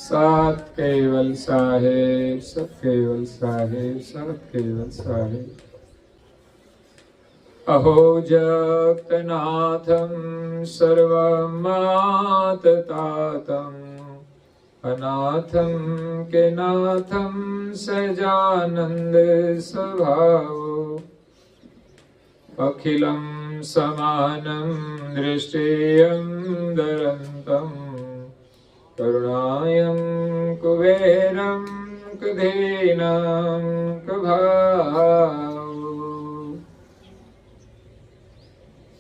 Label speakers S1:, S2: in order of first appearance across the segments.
S1: સત કેવલ સાહેબ, સત કેવલ સાહેબ, સત કેવલ સાહેબ. અહો જગન્નાથમ સર્વમાતતાતમ અનાથમ કે નાથમ સજાનંદ સ્વભાવો અખિલમ સમાનમ દૃષ્ટિયમ દરંતમ કરુણાયં કુબેરં કુધેનં કભાવ.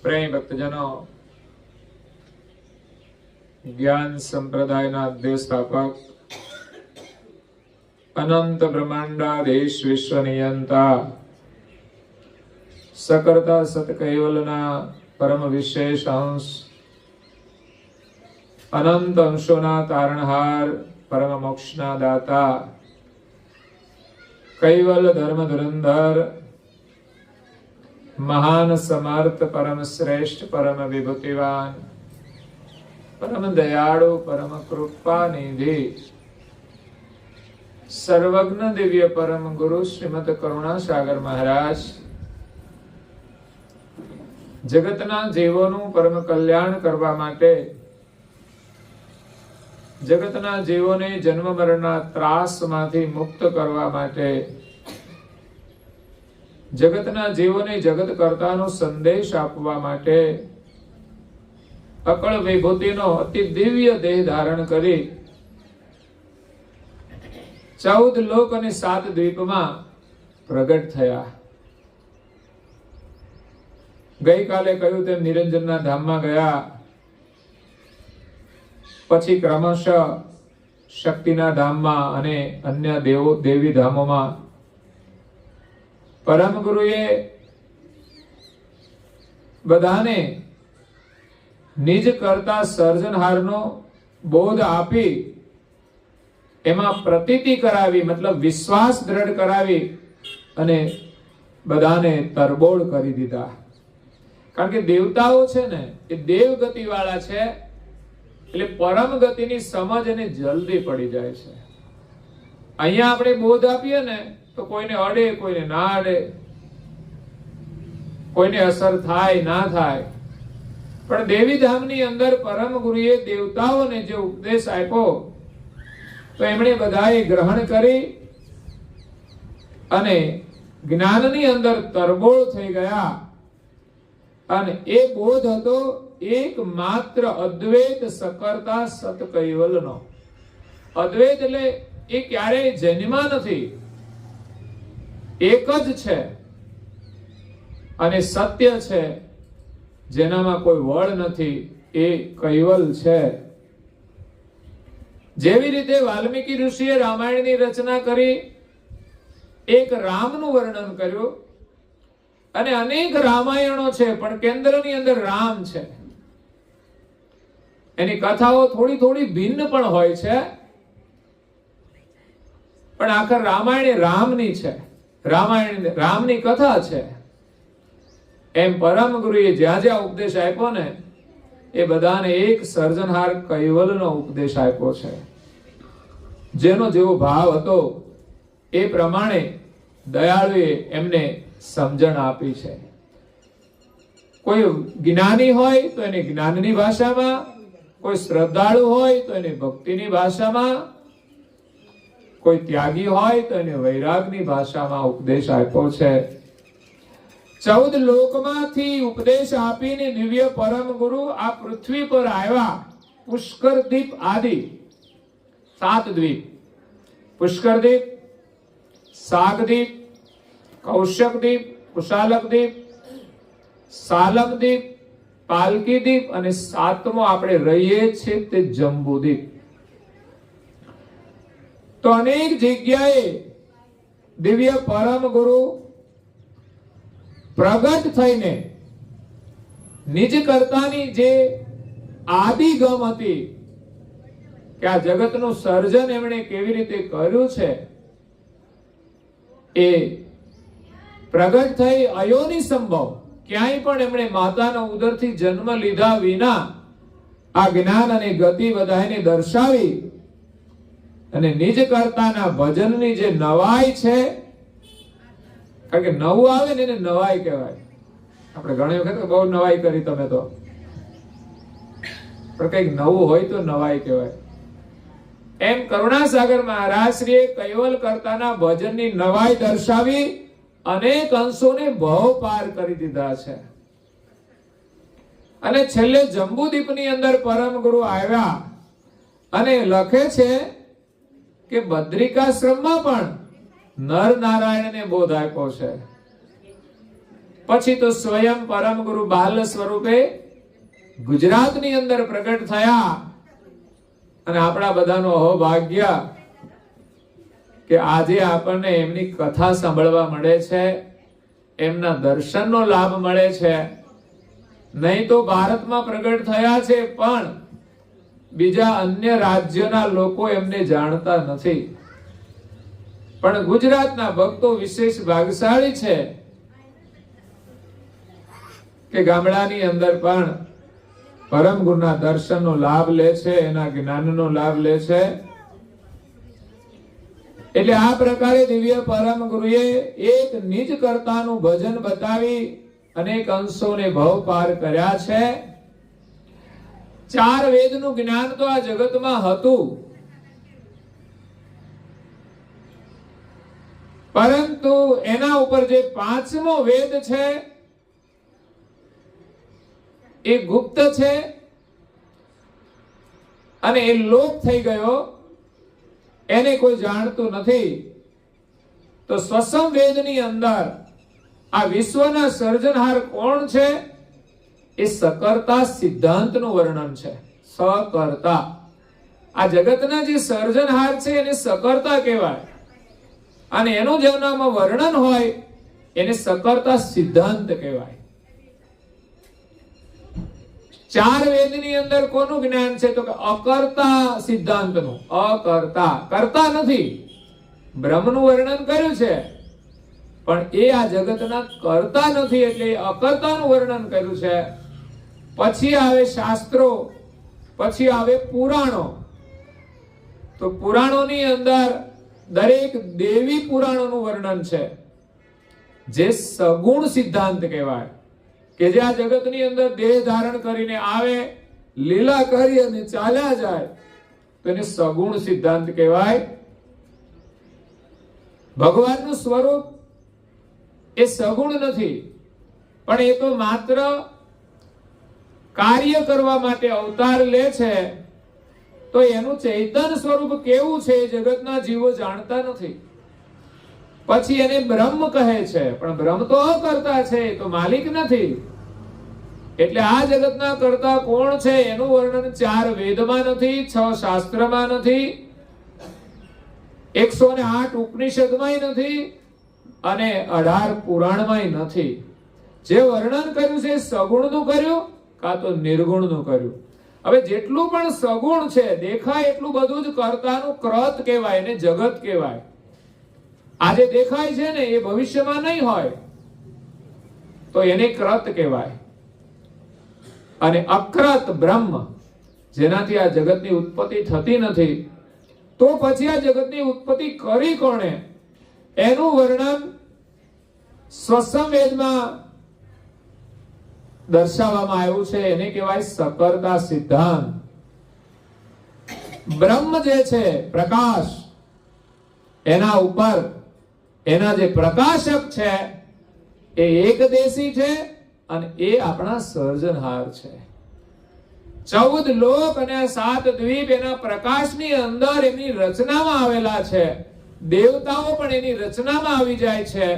S1: પ્રેમ ભક્તજનો, જ્ઞાન સંપ્રદાયના અધ્યક્ષ સ્થાપક, અનંત બ્રહ્માંડાધીશ વિશ્વ નિયંતા, સકર્તા સત કૈવલના પરમ વિશેષ અંશ, અનંત અંશોના તારણહાર, પરમ મોક્ષના દાતા, કૈવલ ધર્મ ધુરંધર, મહાન સમર્થ, પરમ શ્રેષ્ઠ, પરમ વિભૂતિવાન, પરમ દયાળુ, પરમ કૃપા નિધિ, સર્વજ્ઞ દિવ્ય પરમ ગુરુ શ્રીમદ કરુણાસાગર મહારાજ જગતના જીવોનું પરમ કલ્યાણ કરવા માટે, જગતના જીવોને જન્મ મરણના ત્રાસમાંથી મુક્ત કરવા માટે, જગતના જીવોને જગત કર્તાનો સંદેશ આપવા માટે અકળ વિભૂતિનો અતિ દિવ્ય દેહ ધારણ કરી 14 લોક અને 7 દ્વીપમાં પ્રગટ થયા. ગઈકાલે કહ્યું તેમ નિરંજનના ધામમાં ગયા, પછી ક્રમશઃ શક્તિના ધામમાં અને અન્ય દેવો દેવી ધામોમાં પરમ ગુરુએ બધાને નિજ કરતા સર્જનહારનો બોધ આપી એમાં પ્રતીતિ કરાવી, મતલબ વિશ્વાસ દ્રઢ કરાવી અને બધાને તરબોળ કરી દીધા. કારણ કે દેવતાઓ છે ને એ દેવ ગતિ વાળા છે, એટલે પરમ ગતિની સમજ એને જલ્દી પડી જાય છે. અહીંયા આપણે બોધ આપીએ ને તો કોઈને અડે, કોઈને ના અડે, કોઈને અસર થાય ના થાય. પણ દેવી ધામની અંદર પરમ ગુરુએ દેવતાઓને જે ઉપદેશ આપ્યો તો એમણે બધાએ ગ્રહણ કરી અને જ્ઞાનની અંદર તરબોળ થઈ ગયા. અને એ બોધ હતો એકમાત્ર અદ્વૈત સકર્તા સત કૈવલનો. અદ્વૈત એટલે એ ક્યારેય જન્મા નથી, એક જ છે અને સત્ય છે, જેનામાં કોઈ વળ નથી, એ કૈવલ છે. જેવી રીતે વાલ્મીકી ઋષિએ રામાયણની રચના કરી, એક રામનું વર્ણન કર્યું અને અનેક રામાયણો છે પણ કેન્દ્રની અંદર રામ છે. એની કથાઓ થોડી થોડી ભિન્ન પણ હોય છે, પણ આખર રામાયણ રામની છે, રામાયણ રામની કથા છે. એમ પરમ ગુરુએ જ્યાં જ્યાં ઉપદેશ આપ્યો ને એ બધાને એક સર્જનહાર કૈવલનો ઉપદેશ આપ્યો છે. જેનો જેવો ભાવ હતો એ પ્રમાણે દયાળુએ એમને સમજણ આપી છે. કોઈ જ્ઞાની હોય તો એને જ્ઞાનની ભાષામાં, કોઈ શ્રદ્ધાળુ હોય તો એને ભક્તિની ભાષામાં, કોઈ ત્યાગી હોય તો એને વૈરાગની ભાષામાં ઉપદેશ આપ્યો છે. 14 લોકમાંથી ઉપદેશ આપીને દિવ્ય પરમ ગુરુ આ પૃથ્વી પર આવ્યા પુષ્કરદીપ આદિ 7 દ્વીપ, પુષ્કરદીપ, સાગદીપ, કૌશકદીપ, કુશાલકદીપ, સાલમદીપ, પાલકીદીપ અને 7મો આપણે રહીએ છીએ તે જંબુદીપ. તો અનેક જગ્યાએ દિવ્ય પરમ ગુરુ પ્રગટ થઈને નિજ કર્તાની જે આદિગમ હતી કે આ જગતનું સર્જન એમણે કેવી રીતે કર્યું છે એ પ્રગટ થઈ અયોનિ સંભવ, ક્યાંય પણ એમણે માતાના ઉદરથી જન્મ લીધા વિના આ જ્ઞાન અને ગતિ બધાને દર્શાવી અને નિજ કર્તાના ભજનની જે નવાઈ છે, કારણ કે નવું આવે ને એને નવાઈ કહેવાય. આપણે ઘણી વખત બહુ નવાઈ કરી તમે તો, પણ કઈક નવું હોય તો નવાઈ કહેવાય. એમ કરુણાસાગર મહારાજશ્રીએ કૈવલ કર્તાના ભજનની નવાઈ દર્શાવી અનેક અંશોને ભવ પાર કરી દીધા છે. અને છેલ્લે જંબુદીપની અંદર પરમ ગુરુ આવ્યા અને લખે છે કે બદ્રિકાશ્રમમાં પણ નર નારાયણને બોધ આપ્યો છે. પછી તો સ્વયં પરમ ગુરુ બાલ સ્વરૂપે ગુજરાતની અંદર પ્રગટ થયા. અને આપણા બધાનો અહોભાગ્ય કે આજે આપણને એમની કથા સાંભળવા મળે છે, એમના દર્શનનો લાભ મળે છે. નહીં તો ભારતમાં પ્રગટ થયા છે પણ બીજા અન્ય રાજ્યના લોકો એમને જાણતા નથી. પણ ગુજરાતના ભક્તો વિશેષ ભાગશાળી છે કે ગામડાની અંદર પણ પરમ ગુરુના દર્શનનો લાભ લે છે, એના જ્ઞાનનો લાભ લે છે. એટલે આ પ્રકારે દિવ્ય પરમ ગુરુએ એક નિજ કર્તાનું ભજન બતાવી અનેક અંશોને ભવ પાર કર્યા છે. 4 વેદનું જ્ઞાન તો આ જગતમાં હતું, પરંતુ એના ઉપર જે 5મો વેદ છે એ ગુપ્ત છે અને એ લોપ થઈ ગયો, એને કોઈ જાણતું નથી. તો સ્વસમ વેદની અંદર આ વિશ્વના સર્જનહાર કોણ છે એ સકર્તા સિદ્ધાંતનું વર્ણન છે. સકર્તા, આ જગતના જે સર્જનહાર છે એને સકર્તા કહેવાય અને એનું જેનામાં વર્ણન હોય એને સકર્તા સિદ્ધાંત કહેવાય. 4 વેદની અંદર કોનું જ્ઞાન છે તો કે અકર્તા સિદ્ધાંતનું. અકર્તા, કરતા નથી. બ્રહ્મનું વર્ણન કર્યું છે પણ એ આ જગતના કરતા નથી, એટલે અકર્તાનું વર્ણન કર્યું છે. પછી આવે શાસ્ત્રો, પછી આવે પુરાણો. તો પુરાણોની અંદર દરેક દેવી પુરાણોનું વર્ણન છે જે સગુણ સિદ્ધાંત કહેવાય, કે જે આ જગતની અંદર દેહ ધારણ કરીને આવે, લીલા કરી અને ચાલ્યા જાય, તો એને સગુણ સિદ્ધાંત કહેવાય. ભગવાનનું સ્વરૂપ એ સગુણ નથી, પણ એ તો માત્ર કાર્ય કરવા માટે અવતાર લે છે. તો એનું ચૈતન્ય સ્વરૂપ કેવું છે એ જગતના જીવો જાણતા નથી. પછી એને બ્રહ્મ કહે છે, પણ બ્રહ્મ તો અકર્તા છે, તો માલિક નથી. એટલે આ જગતના કર્તા કોણ છે એનું વર્ણન 4 વેદમાં નથી, 6 શાસ્ત્રમાં નથી, 108 ઉપનિષદમાં નથી અને 18 પુરાણમાં નથી. જે વર્ણન કર્યું છે સગુણનું કર્યું કાં તો નિર્ગુણનું કર્યું. હવે જેટલું પણ સગુણ છે, દેખાય એટલું બધું જ કર્તાનું કૃત કહેવાય ને જગત કહેવાય. આજે દેખાય છે ને એ ભવિષ્યમાં નહીં હોય તો એને કૃત કહેવાય. અને અકૃત બ્રહ્મ, જેનાથી આ જગતની ઉત્પત્તિ થતી નથી, તો પછી આ જગતની ઉત્પત્તિ કરી કોણે એનું વર્ણન સ્વસમ વેદમાં દર્શાવવામાં આવ્યું છે. એને કહેવાય સકર્તા સિદ્ધાંત. બ્રહ્મ જે છે પ્રકાશ, એના ઉપર એના જે પ્રકાશક છે એ એકદેશી છે અને એ આપણા સર્જનહાર છે. 14 લોક અને આ 7 દ્વીપ એના પ્રકાશની અંદર એમની રચનામાં આવેલા છે. દેવતાઓ પણ એની રચનામાં આવી જાય છે,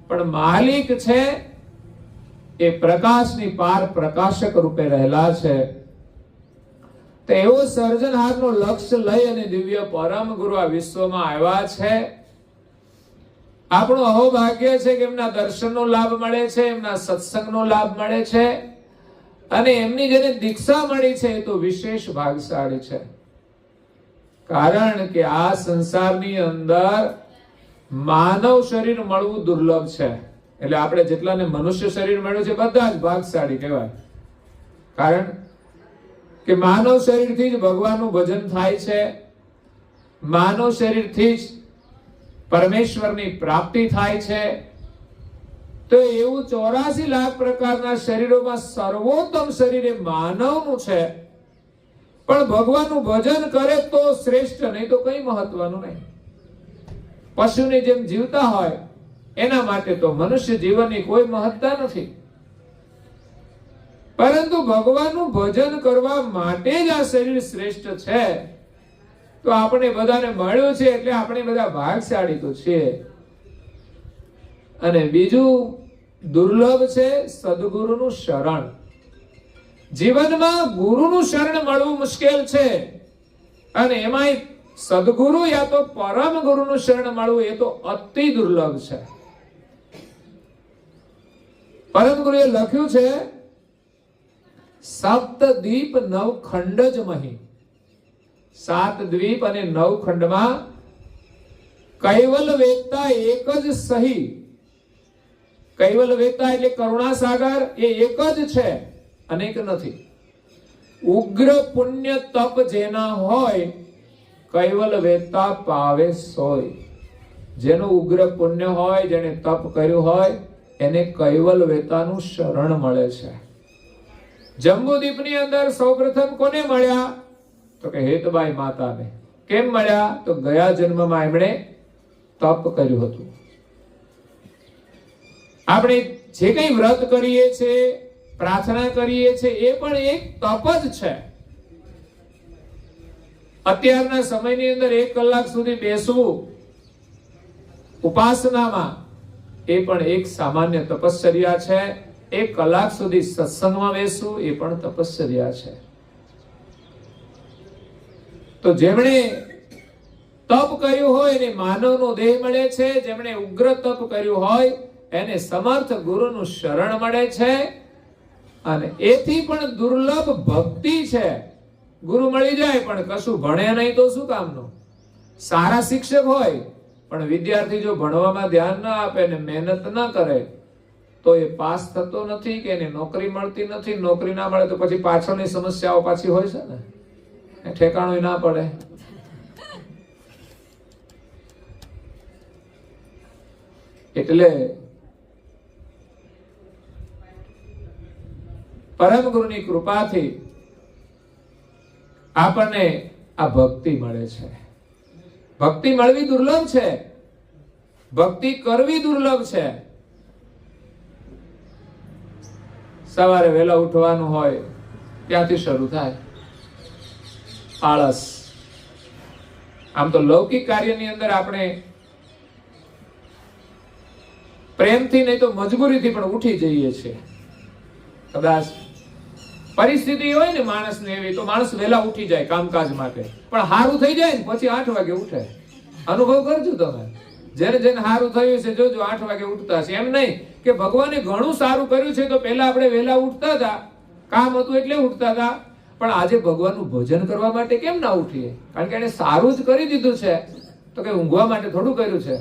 S1: પણ માલિક છે એ પ્રકાશની પાર પ્રકાશક રૂપે રહેલા છે. તો એવો સર્જનહારનો લક્ષ્ય લઈ અને દિવ્ય પરમ ગુરુ આ વિશ્વમાં આવ્યા છે. આપણું અહોભાગ્ય છે કે એમના દર્શનનો લાભ મળે છે, એમના સત્સંગનો લાભ મળે છે, અને એમની જેને દીક્ષા મળી છે એ તો વિશેષ ભાગશાળી છે. કારણ કે આ સંસારની અંદર માનવ શરીર મળવું દુર્લભ છે. એટલે આપણે જેટલાને મનુષ્ય શરીર મળ્યું છે બધા જ ભાગશાળી કહેવાય. કારણ કે માનવ શરીરથી જ ભગવાનનું ભજન થાય છે, માનવ શરીરથી જ પરમેશ્વરની પ્રાપ્તિ થાય છે. તો એવું 84 લાખ પ્રકારના શરીરોમાં સર્વોત્તમ શરીર એ માનવનું છે. પણ ભગવાનનું ભજન કરે તો શ્રેષ્ઠ, નહીં તો કઈ મહત્વનું નહીં. પશુની જેમ જીવતા હોય એના માટે તો મનુષ્ય જીવનની કોઈ મહત્તા નથી. પરંતુ ભગવાનનું ભજન કરવા માટે જ આ શરીર શ્રેષ્ઠ છે. તો આપણે બધાને મળ્યું છે એટલે આપણે બધા ભાગશાળી તો છીએ. અને બીજું દુર્લભ છે સદગુરુનું શરણ. જીવનમાં ગુરુનું શરણ મળવું મુશ્કેલ છે, અને એમાંય સદગુરુ યા તો પરમ ગુરુનું શરણ મળવું એ તો અતિ દુર્લભ છે. પરમ ગુરુએ લખ્યું છે, સપ્તદ્વીપ નવ ખંડ જ મહી. 7 દ્વીપ અને 9 ખંડમાં કૈવલ વેદતા એક જ સહી. કૈવલ વેદતા એટલે કરુણા સાગર એ એક જ છે, અનેક નથી. ઉગ્ર પુણ્ય તપ જેના હોય કૈવલ વેદતા પાવે સોય. જેનું ઉગ્ર પુણ્ય હોય, જેને તપ કર્યું હોય એને કૈવલ વેતાનું શરણ મળે છે. જંબુદ્વીપની અંદર સૌપ્રથમ કોને મળ્યા? તો કે હેતબાઈ માતાને. કેમ મળ્યા? તો ગયા જન્મમાં એમણે તપ કર્યું હતું. આપણે જે કંઈ વ્રત કરીએ છીએ, પ્રાર્થના કરીએ છીએ, એ પણ એક તપ જ છે. અત્યારના સમયની અંદર 1 કલાક સુધી બેસવું ઉપાસનામાં એ પણ એક સામાન્ય તપશ્ચર્યા છે. 1 કલાક સુધી સત્સંગમાં બેસવું એ પણ તપશ્ચર્યા છે. તો જેમણે તપ કર્યું હોય એને માનવનો દેહ મળે છે. જેમણે ઉગ્ર તપ કર્યું હોય એને સમર્થ ગુરુનું શરણ મળે છે. અને એથી પણ દુર્લભ ભક્તિ છે. ગુરુ મળી જાય પણ કશું ભણે નહીં તો શું કામનું? સારા શિક્ષક હોય પણ વિદ્યાર્થી જો ભણવામાં ધ્યાન ના આપે ને મહેનત ના કરે તો એ પાસ થતો નથી કે એને નોકરી મળતી નથી. નોકરી ના મળે તો પછી પાછળની સમસ્યાઓ પાછી હોય છે ને, ઠેકાણું ના પડે. એટલે પરમ ગુરુની કૃપાથી આપણને આ ભક્તિ મળે છે. ભક્તિ મળવી દુર્લભ છે, ભક્તિ કરવી દુર્લભ છે. સવારે વહેલા ઉઠવાનું હોય ત્યાંથી શરૂ થાય આળસ. આમ તો લૌકિક કાર્યની અંદર આપણે પ્રેમથી નહીં તો મજબૂરીથી પણ ઉઠી જઈએ છીએ. કદાચ પરિસ્થિતિ હોય ને માણસને એવી તો માણસ વહેલા ઉઠી જાય કામકાજ માટે, પણ હારું થઈ જાય ને પછી 8 વાગે ઉઠે. અનુભવ કરજો તમે. જેને જેને હારું થયું છે જોજો 8 વાગે ઉઠતા છે. એમ નહીં કે ભગવાને ઘણું સારું કર્યું છે તો પહેલા આપણે વહેલા ઉઠતા હતા, કામ હતું એટલે ઉઠતા હતા, પણ આજે ભગવાનનું ભજન કરવા માટે કેમ ના ઉઠીએ? કારણ કે એને સારું જ કરી દીધું છે, તો કે ઊંઘવા માટે થોડું કર્યું છે.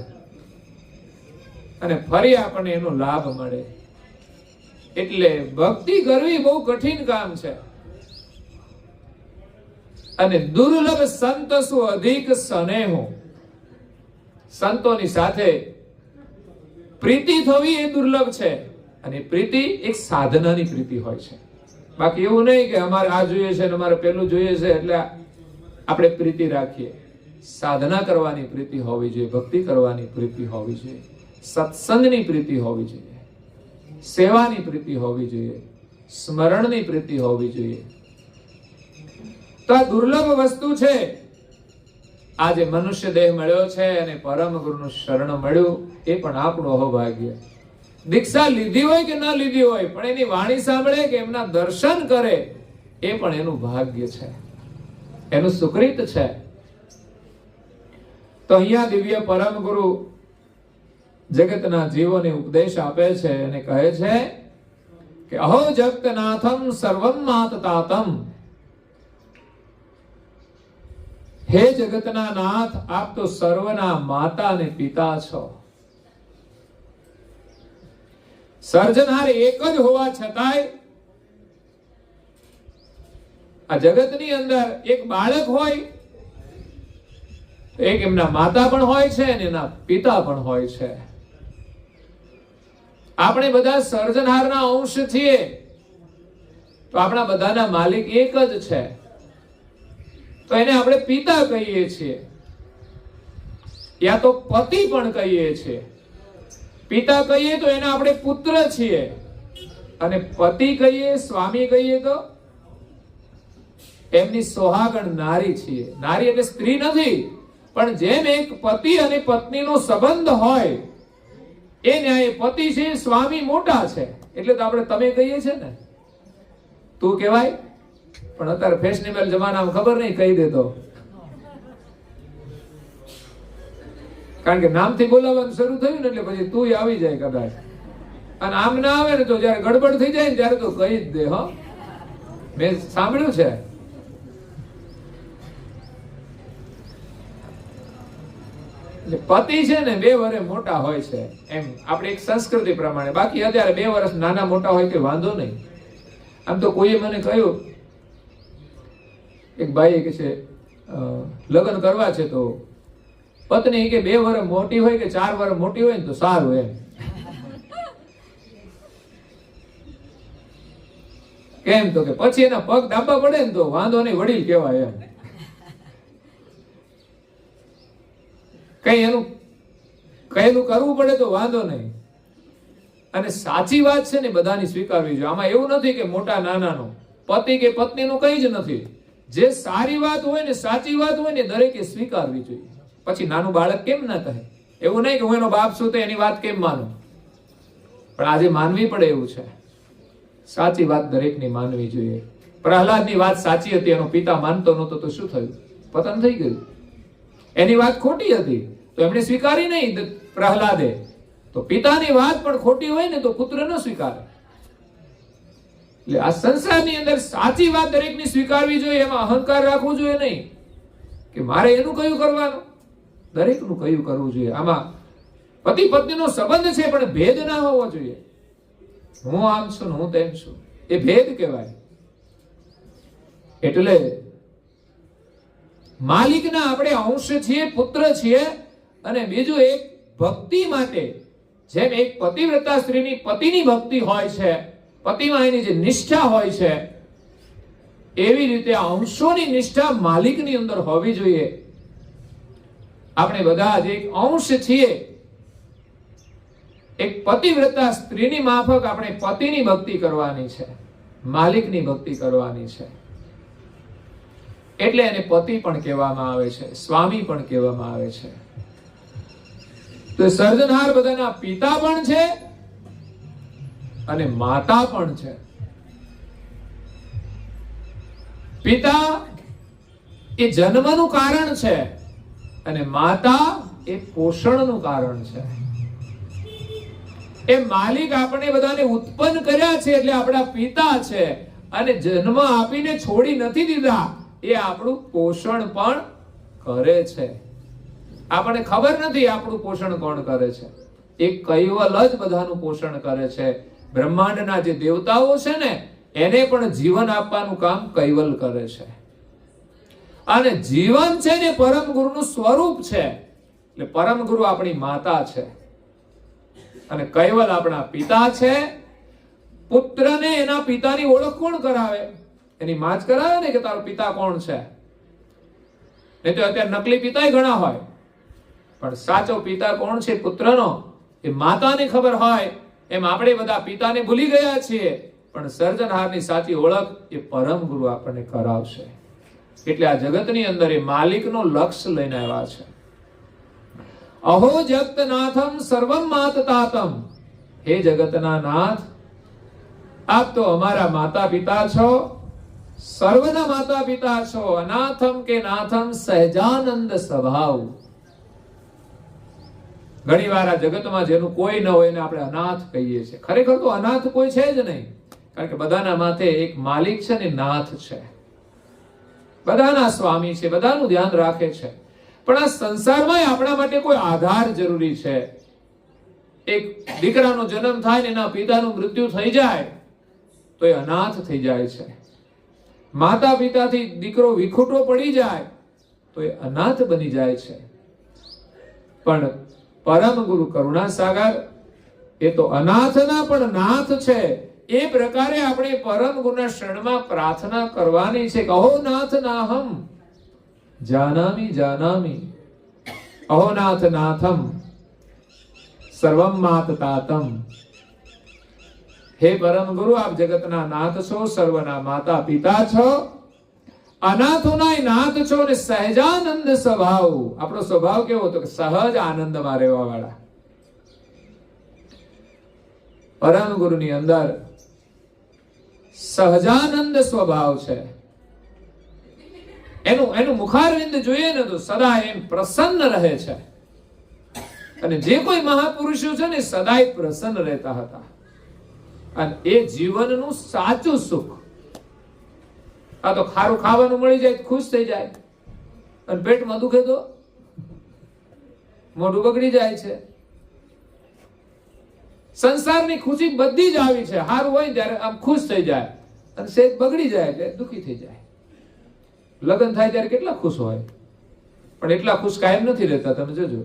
S1: અને ફરી આપણને એનો લાભ મળે. એટલે ભક્તિ કરવી બહુ કઠિન કામ છે. અને દુર્લભ સંત સુ અધિક સ્નેહો. સંતોની સાથે પ્રીતિ થવી એ દુર્લભ છે. અને પ્રીતિ એક સાધનાની પ્રીતિ હોય છે. બાકી એવું નહીં કે અમારે આ જોઈએ છે ને અમારે પેલું જોઈએ છે એટલે આપણે પ્રીતિ રાખીએ. સાધના કરવાની પ્રીતિ હોવી જોઈએ, ભક્તિ કરવાની પ્રીતિ હોવી જોઈએ, સત્સંગની પ્રીતિ હોવી જોઈએ, સેવાની પ્રીતિ હોવી જોઈએ, સ્મરણની પ્રીતિ હોવી જોઈએ. તો આ દુર્લભ વસ્તુ છે. આજે મનુષ્ય દેહ મળ્યો છે અને પરમ ગુરુનું શરણ મળ્યું, એ પણ આપણું અહોભાગ્ય. દીક્ષા લીધી હોય કે ન લીધી હોય, પણ એની વાણી સાંભળે કે એમના દર્શન કરે, એ પણ એનું ભાગ્ય છે, એનું સુકૃત છે. તો અહીંયા દિવ્ય પરમ ગુરુ જગતના જીવોને ઉપદેશ આપે છે અને કહે છે કે અહો જગતનાથમ સર્વમ માતતાતમ. હે જગતના નાથ, આપ તો સર્વના માતા અને પિતા છો. સર્જનહાર એક જ હોવા છતાંય આ જગતની અંદર એક બાળક હોય, એક એમના માતા પણ હોય છે અને એના પિતા પણ હોય છે. આપણે બધા સર્જનહારના અંશ છીએ, તો આપણા બધાના માલિક એક જ છે, તો એને આપણે પિતા કહીએ છીએ, યા તો પતિ પણ કહીએ છીએ. પિતા કહીએ તો એને આપણે પુત્ર છીએ, અને પતિ કહીએ, સ્વામી કહીએ તો એમની સોહાગણ નારી છીએ. નારી એટલે સ્ત્રી નથી, પણ જેમ એક પતિ અને પત્નીનો સંબંધ હોય, એ ન્યાય પતિ છે, સ્વામી મોટા છે, એટલે તો આપણે તમે કહીએ છીએ ને. તું કહેવાય, પણ અત્યારે ફેશનેબલ જમાનામાં ખબર નહીં, કહી દેતો. કારણ કે નામથી બોલાવવાનું શરૂ થયું ને એટલે પછી તું આવી જાય કદાચ. અને આમ ના આવે ને તો જયારે ગડબડ થઈ જાય ને ત્યારે તો કહી જ દે. હો, મેં સાંભળ્યું છે. પતિ છે ને 2 વર્ષ મોટા હોય છે, એમ આપણે એક સંસ્કૃતિ પ્રમાણે. બાકી અત્યારે 2 વર્ષ નાના મોટા હોય કે વાંધો નહીં. આમ તો કોઈએ મને કહ્યું, એક ભાઈ કે છે લગ્ન કરવા છે તો પત્ની કે 2 વર્ષ મોટી હોય કે 4 વર્ષ મોટી હોય ને તો સારું એમ. કેમ તો કે પછી એના પગ ડાબા પડે ને તો વાંધો નહીં, વડીલ કહેવાય એમ. કઈ એનું કહેલું કરવું પડે તો વાંધો નહીં. અને સાચી વાત છે ને બધાની સ્વીકારવી જોઈએ. આમાં એવું નથી કે મોટા નાનાનો, પતિ કે પત્નીનું કઈ જ નથી. જે સારી વાત હોય ને, સાચી વાત હોય ને, દરેકે સ્વીકારવી જોઈએ. પછી નાનું બાળક કેમ ના કહે? એવું નહીં કે હું એનો બાપ છું તો એની વાત કેમ માનું, પણ આજે માનવી પડે એવું છે. સાચી વાત દરેકની માનવી જોઈએ. પ્રહલાદની વાત સાચી હતી, એનો પિતા માનતો નહોતો તો શું થયું? પતન થઈ ગયું. એની વાત ખોટી હતી તો એમણે સ્વીકારી નહીં પ્રહલાદે. તો પિતાની વાત પણ ખોટી હોય ને તો પુત્ર ન સ્વીકારે. એટલે આ સંસારની અંદર સાચી વાત દરેકની સ્વીકારવી જોઈએ. એમાં અહંકાર રાખવો જોઈએ નહીં કે મારે એનું કયું કરવાનું, દરેકનું કયું કરવું જોઈએ. આમાં પતિ પત્નીનો સંબંધ છે પણ ભેદ ના હોવો જોઈએ. હું આમ છું ને હું તેમ છું, એ ભેદ કહેવાય. એટલે માલિકના આપણે અંશ છીએ, પુત્ર છીએ. અને બીજું એક ભક્તિ માટે, જેમ એક પતિવ્રતા સ્ત્રીની પતિની ભક્તિ હોય છે, પતિમાં એની જે નિષ્ઠા હોય છે, એવી રીતે અંશોની નિષ્ઠા માલિકની અંદર હોવી જોઈએ. આપણે બધા જ એક અંશ છીએ. એક પતિવ્રતા સ્ત્રીની માફક આપણે પતિની ભક્તિ કરવાની છે, માલિકની ભક્તિ કરવાની છે. એટલે એને પતિ પણ કહેવામાં આવે છે, સ્વામી પણ કહેવામાં આવે છે. તો સર્જનહાર બધાના પિતા પણ છે અને માતા પણ છે. પિતા એ જન્મનું કારણ છે અને માતા એ પોષણનું કારણ છે. એ માલિક આપણે બધાને ઉત્પન્ન કર્યા છે એટલે આપણા પિતા છે, અને જન્મ આપીને છોડી નથી દીધા. એ આપણું પોષણ પણ કરે છે. આપણને ખબર નથી આપણું પોષણ કોણ કરે છે. એક કૈવલ જ બધાનું પોષણ કરે છે. બ્રહ્માંડના જે દેવતાઓ છે ને, એને પણ જીવન આપવાનું કામ કૈવલ કરે છે. અને જીવન છે ને પરમ ગુરુનું સ્વરૂપ છે. એટલે પરમ ગુરુ આપણી માતા છે અને કૈવલ આપણા પિતા છે. પુત્રને એના પિતાની ઓળખ કોણ કરાવે? એની માં જ કરાવે ને કે તારો પિતા કોણ છે. નહીં તો અત્યારે નકલી પિતા ઘણા હોય, પણ સાચો પિતા કોણ છે પુત્રનો એ માતાને ખબર હોય. એમ આપણે બધા પિતાને ભૂલી ગયા છીએ, પણ સર્જનહારની સાચી ઓળખ એ પરમ ગુરુ આપણને કરાવશે. એટલે આ જગતની અંદર એ માલિકનો લક્ષ્ય લઈને આવ્યા છે. અહો જગતનાથમ સર્વમ માતતાતમ. હે જગતના નાથ, આપ તો અમારા માતા પિતા છો, સર્વના માતા પિતા છો. અનાથમ કે નાથમ સહજાનંદ સ્વભાવ. ઘણી વાર આ જગતમાં જેનું કોઈ ન હોય એને આપણે અનાથ કહીએ છીએ. ખરેખર તો અનાથ કોઈ છે જ નહીં, કારણ કે બધાના માથે એક માલિક છે ને નાથ છે, બધાના સ્વામી છે, બધાનું ધ્યાન રાખે છે. પણ આ સંસારમાં આપણા માટે કોઈ આધાર જરૂરી છે. એક દીકરાનો જન્મ થાય ને એના પિતાનું મૃત્યુ થઈ જાય તો એ અનાથ થઈ જાય છે. માતા પિતાથી દીકરો વિખૂટો પડી જાય તો એ અનાથ બની જાય છે. પણ પરમ ગુરુ કરુણાસાગર એ તો અનાથના પણ નાથ છે. એ પ્રકારે આપણે પરમ ગુરુના શરણમાં પ્રાર્થના કરવાની છે. કહો નાથ નાહમ જાનામી જાનામી, અહો નાથ નાથમ સર્વમ માતતાતમ. હે પરમ ગુરુ, આપ જગતના નાથ છો, સર્વના માતા પિતા છો, અનાથોના નાથ છો અને સહજાનંદ સ્વભાવ. આપણો સ્વભાવ કેવો? તો સહજ આનંદમાં રહેવા વાળા. પરમ ગુરુની અંદર સહજાનંદ સ્વભાવ છે. એનું મુખારવિંદ જોઈએ ને તો સદા એમ પ્રસન્ન રહે છે. અને જે કોઈ મહાપુરુષો છે ને સદાય પ્રસન્ન રહેતા હતા. અને એ જીવનનું સાચું સુખ. આ તો ખારું ખાવાનું મળી જાય ખુશ થઈ જાય, અને પેટમાં દુખે તો મોઢું બગડી જાય છે. સંસારની ખુશી બધી જ આવી છે. સારું હોય ત્યારે આમ ખુશ થઈ જાય, અને સેજ બગડી જાય એટલે દુખી થઈ જાય. લગ્ન થાય ત્યારે કેટલા ખુશ હોય, પણ એટલા ખુશ કાયમ નથી રહેતા. તમે જોજો.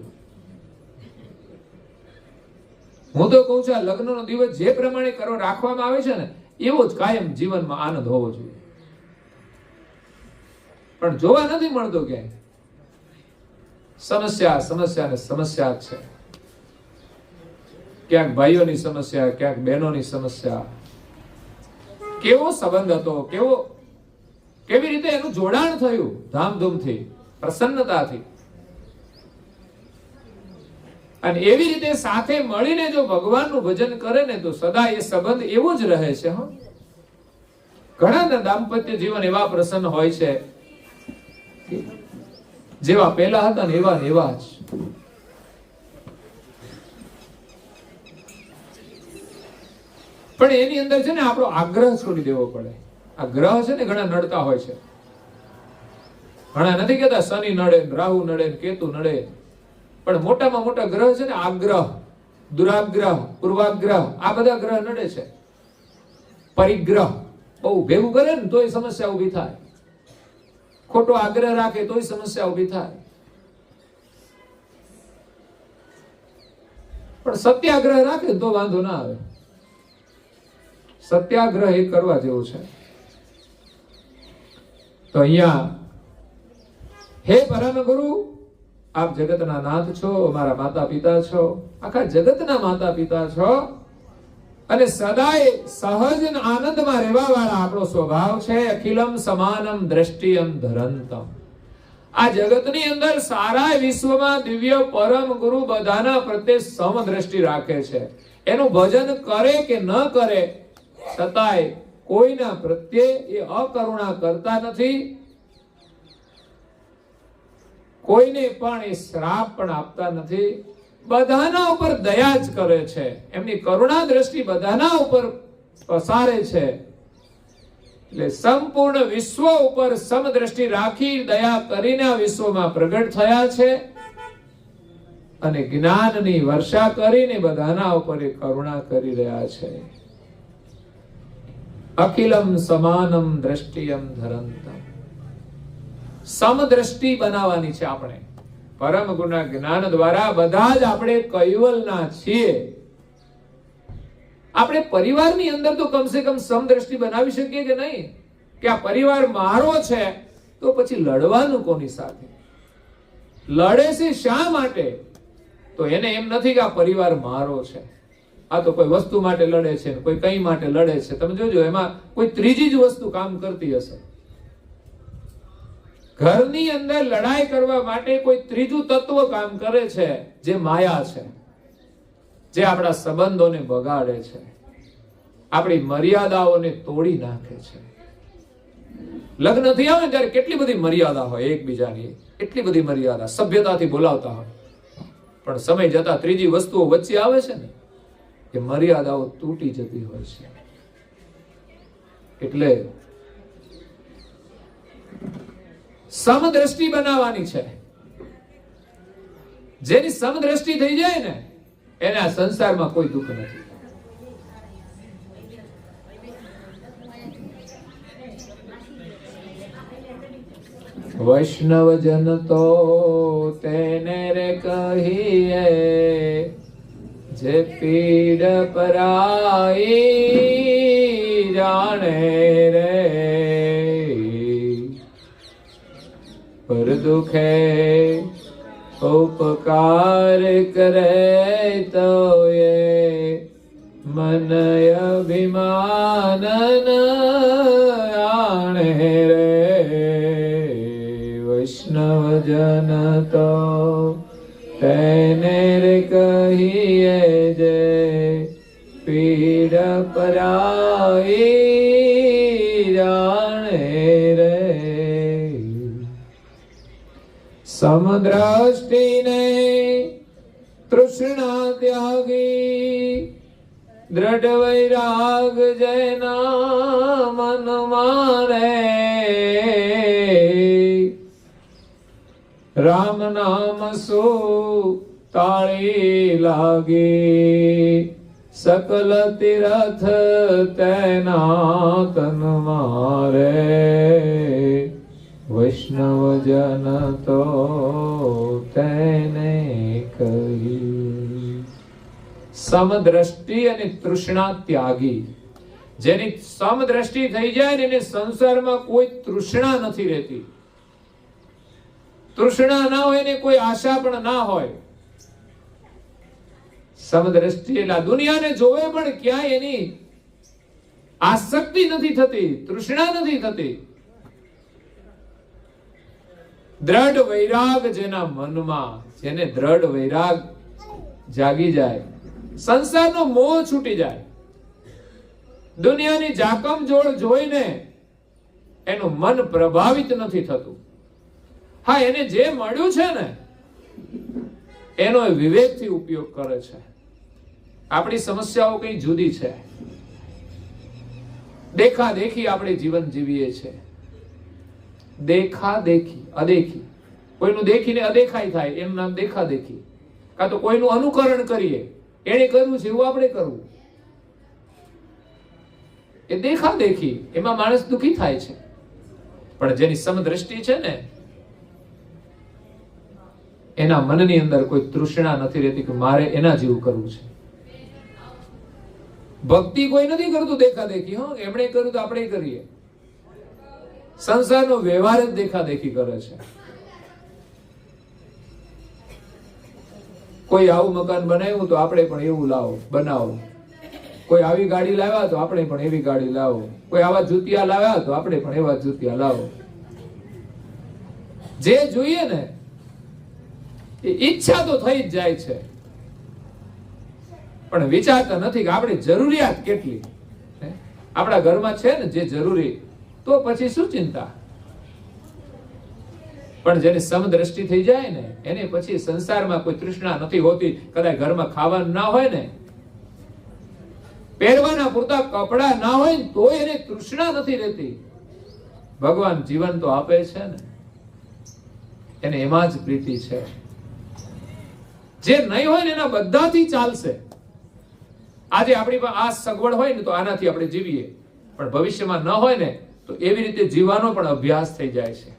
S1: હું તો કહું છું, આ લગ્નનો દિવસ જે પ્રમાણે કરો રાખવામાં આવે છે ને એવો જ કાયમ જીવનમાં આનંદ હોવો જોઈએ. પણ જોવા નથી મળતો ક્યાંય. સમસ્યા સમસ્યા ને સમસ્યા જ છે. ક્યાંક ભાઈઓની સમસ્યા, ક્યાંક બહેનોની સમસ્યા. કેવો સંબંધ હતો, કેવી રીતે એનું જોડાણ થયું, ધામધૂમથી, પ્રસન્નતાથી. અને એવી રીતે સાથે મળીને જો ભગવાનનું ભજન કરે ને તો સદા એ સંબંધ એવો જ રહે છે. ઘણા દાંપત્ય જીવન એવા પ્રસન્ન હોય છે જેવા પહેલા હતા ને એવા જ. પણ એની અંદર છે ને આપણો આગ્રહ છોડી દેવો પડે. આ ગ્રહ છે ને ઘણા નડતા હોય છે. ઘણા નથી કહેતા શનિ નડે, રાહુ નડે, કેતુ નડે. પણ મોટામાં મોટા ગ્રહ છે ને આગ્રહ, દુરાગ્રહ, પૂર્વાગ્રહ, આ બધા ગ્રહ નડે છે. પરિગ્રહ બહુ ભેગું કરે ને તોય સમસ્યા ઉભી થાય. ખોટો આગ્રહ રાખે તોય સમસ્યા ઉભી થાય. પણ સત્યાગ્રહ રાખે તો વાંધો ના આવે. સત્યાગ્રહ એ કરવા જેવું છે. તો અહીંયા હે પરમ ગુરુ, આપ જગતના નાથ છો, અમારા માતા પિતા છો, આખા જગતના માતા પિતા છો, અને સદાય સહજ આનંદમાં રહેવા વાળા આપણો સ્વભાવ છે. અખિલમ સમાનમ દ્રષ્ટિયમ ધરંતમ. આ જગતની અંદર સારા વિશ્વમાં દિવ્ય પરમ ગુરુ બધાના પ્રત્યે સમદ્રષ્ટિ રાખે છે. એનું ભજન કરે કે ન કરે છતાંય કોઈના પ્રત્યે એ અકરુણા કરતા નથી. કોઈને પણ એ શ્રાપ પણ આપતા નથી. બધાના ઉપર દયા જ કરે છે. એમની કરુણા દ્રષ્ટિ બધાના ઉપર પસારે છે. એટલે સંપૂર્ણ વિશ્વ ઉપર સમદ્રષ્ટિ રાખી દયા કરીને આ વિશ્વમાં પ્રગટ થયા છે, અને જ્ઞાનની વર્ષા કરીને બધાના ઉપર એ કરુણા કરી રહ્યા છે. અખિલમ સમાનમ દ્રષ્ટિયમ ધરંતમ. સમદ્રષ્ટિ બનાવવાની છે આપણે. પરમ ગુરુના જ્ઞાન દ્વારા બધા જ આપણે કૈવલના છીએ. આપણે પરિવારની અંદર તો કમસે કમ સમદ્રષ્ટિ બનાવી શકીએ કે નહીં? કે આ પરિવાર મારો છે તો પછી લડવાનું કોની સાથે? લડે છે શા માટે? તો એને એમ નથી કે આ પરિવાર મારો છે. આ તો કોઈ વસ્તુ માટે લડે છે, કોઈ કઈ માટે લડે છે. તમે જોજો એમાં કોઈ ત્રીજી જ વસ્તુ કામ કરતી હશે. ઘરની અંદર લડાઈ કરવા માટે કોઈ ત્રીજું તત્વ કામ કરે છે, જે માયા છે, જે આપણા સંબંધોને બગાડે છે, આપણી મર્યાદાઓને તોડી નાખે છે. લગ્ન થી આવે ત્યારે કેટલી બધી મર્યાદા હોય એકબીજાની, એટલી બધી મર્યાદા, સભ્યતાથી બોલાવતા હોય, પણ સમય જતા ત્રીજી વસ્તુઓ વચ્ચે આવે છે ને, એ મર્યાદાઓ તૂટી જતી હોય છે. એટલે સમદ્રષ્ટિ બનાવવાની છે. જેની સમદ્રષ્ટિ થઈ જાય ને, એને આ સંસારમાં કોઈ દુઃખ નથી. વૈષ્ણવજન તો તેને રે કહીએ, જે પીડ પરાઈ જાણે રે, પર દુખે ઉપકાર કરે તો એ મન અભિમાન આણે રે. વૈષ્ણવજન તો તેને રે કહીએ, જે પીડ પરાઈ જાણે રે. સમદ્રષ્ટિને તૃષ્ણા ત્યાગી, દ્રઢ વૈરાગ જેના મનમાં રે, રામ નામ સો તાળી લાગી, સકલ તીર્થ તેના તનમાં રે. વૈષ્ણવજન તો તેને કહી. સમદ્રષ્ટિ અને તૃષ્ણા ત્યાગી, જેની સમદ્રષ્ટિ થઈ જાય ને, એને સંસારમાં કોઈ તૃષ્ણા નથી રહેતી. તૃષ્ણા ના હોય ને કોઈ આશા પણ ના હોય. સમદ્રષ્ટિ એટલે દુનિયાને જોવે પણ ક્યાંય એની આસક્તિ નથી થતી, તૃષ્ણા નથી થતી. દ્રઢ વૈરાગ જેના મનમાં, જેને દ્રઢ વૈરાગ જાગી જાય, સંસારનો મોહ છૂટી જાય, દુનિયાની જાકમજોળ જોઈને એનું મન પ્રભાવિત નથી થતું. હા, એને જે મળ્યું છે ને એનો વિવેકથી ઉપયોગ કરે છે. આપણી સમસ્યાઓ કઈ જુદી છે. દેખા દેખી આપણે જીવન જીવીએ છીએ. દેખા દેખી, અદેખી. કોઈનું દેખીને અદેખાઈ થાય, એનું નામ દેખા દેખી. કાં તો કોઈનું અનુકરણ કરીએ, એને કરવું છે એવું આપણે કરવું, એ દેખા દેખી. એમાં માણસ દુખી થાય છે. પણ જેની સમદ્રષ્ટિ છે ને, એના મનની અંદર કોઈ તૃષ્ણા નથી રહેતી કે મારે એના જેવું કરવું છે. ભક્તિ કોઈ નથી કરતું દેખા દેખી. હો, એમણે કર્યું તો આપણે કરીએ. સંસારનો વ્યવહાર જ દેખા દેખી કરે છે. કોઈ આવું મકાન બનાવ્યું તો આપણે પણ એવું લાવો, બનાવો. કોઈ આવી ગાડી લાવ્યા તો આપણે પણ એવી ગાડી લાવો. કોઈ આવા જૂતિયા લાવ્યા તો આપણે પણ એવા જૂતિયા લાવો. જે જોઈએ ને એ ઈચ્છા તો થઈ જ જાય છે, પણ વિચારતા નથી કે આપણી જરૂરિયાત કેટલી. આપણા ઘરમાં છે ને જે જરૂરી, તો પછી શું ચિંતા. પણ જેની સમદ્રષ્ટિ થઈ જાય ને, એને પછી સંસારમાં કોઈ તૃષ્ણા નથી હોતી. કદાચ ઘરમાં ખાવાનું ના હોય ને, પહેરવાના પૂરતા કપડા ના હોય ને, તો એને તૃષ્ણા નથી રહેતી. ભગવાન જીવન તો આપે છે ને, એને એમાં જ પ્રીતિ છે. જે નહીં હોય ને એના બધાથી ચાલશે. આજે આપણી પાસે આ સગવડ હોય ને તો આનાથી આપણે જીવીએ, પણ ભવિષ્યમાં ન હોય ને તો એવી રીતે જીવવાનો પણ અભ્યાસ થઈ જાય છે.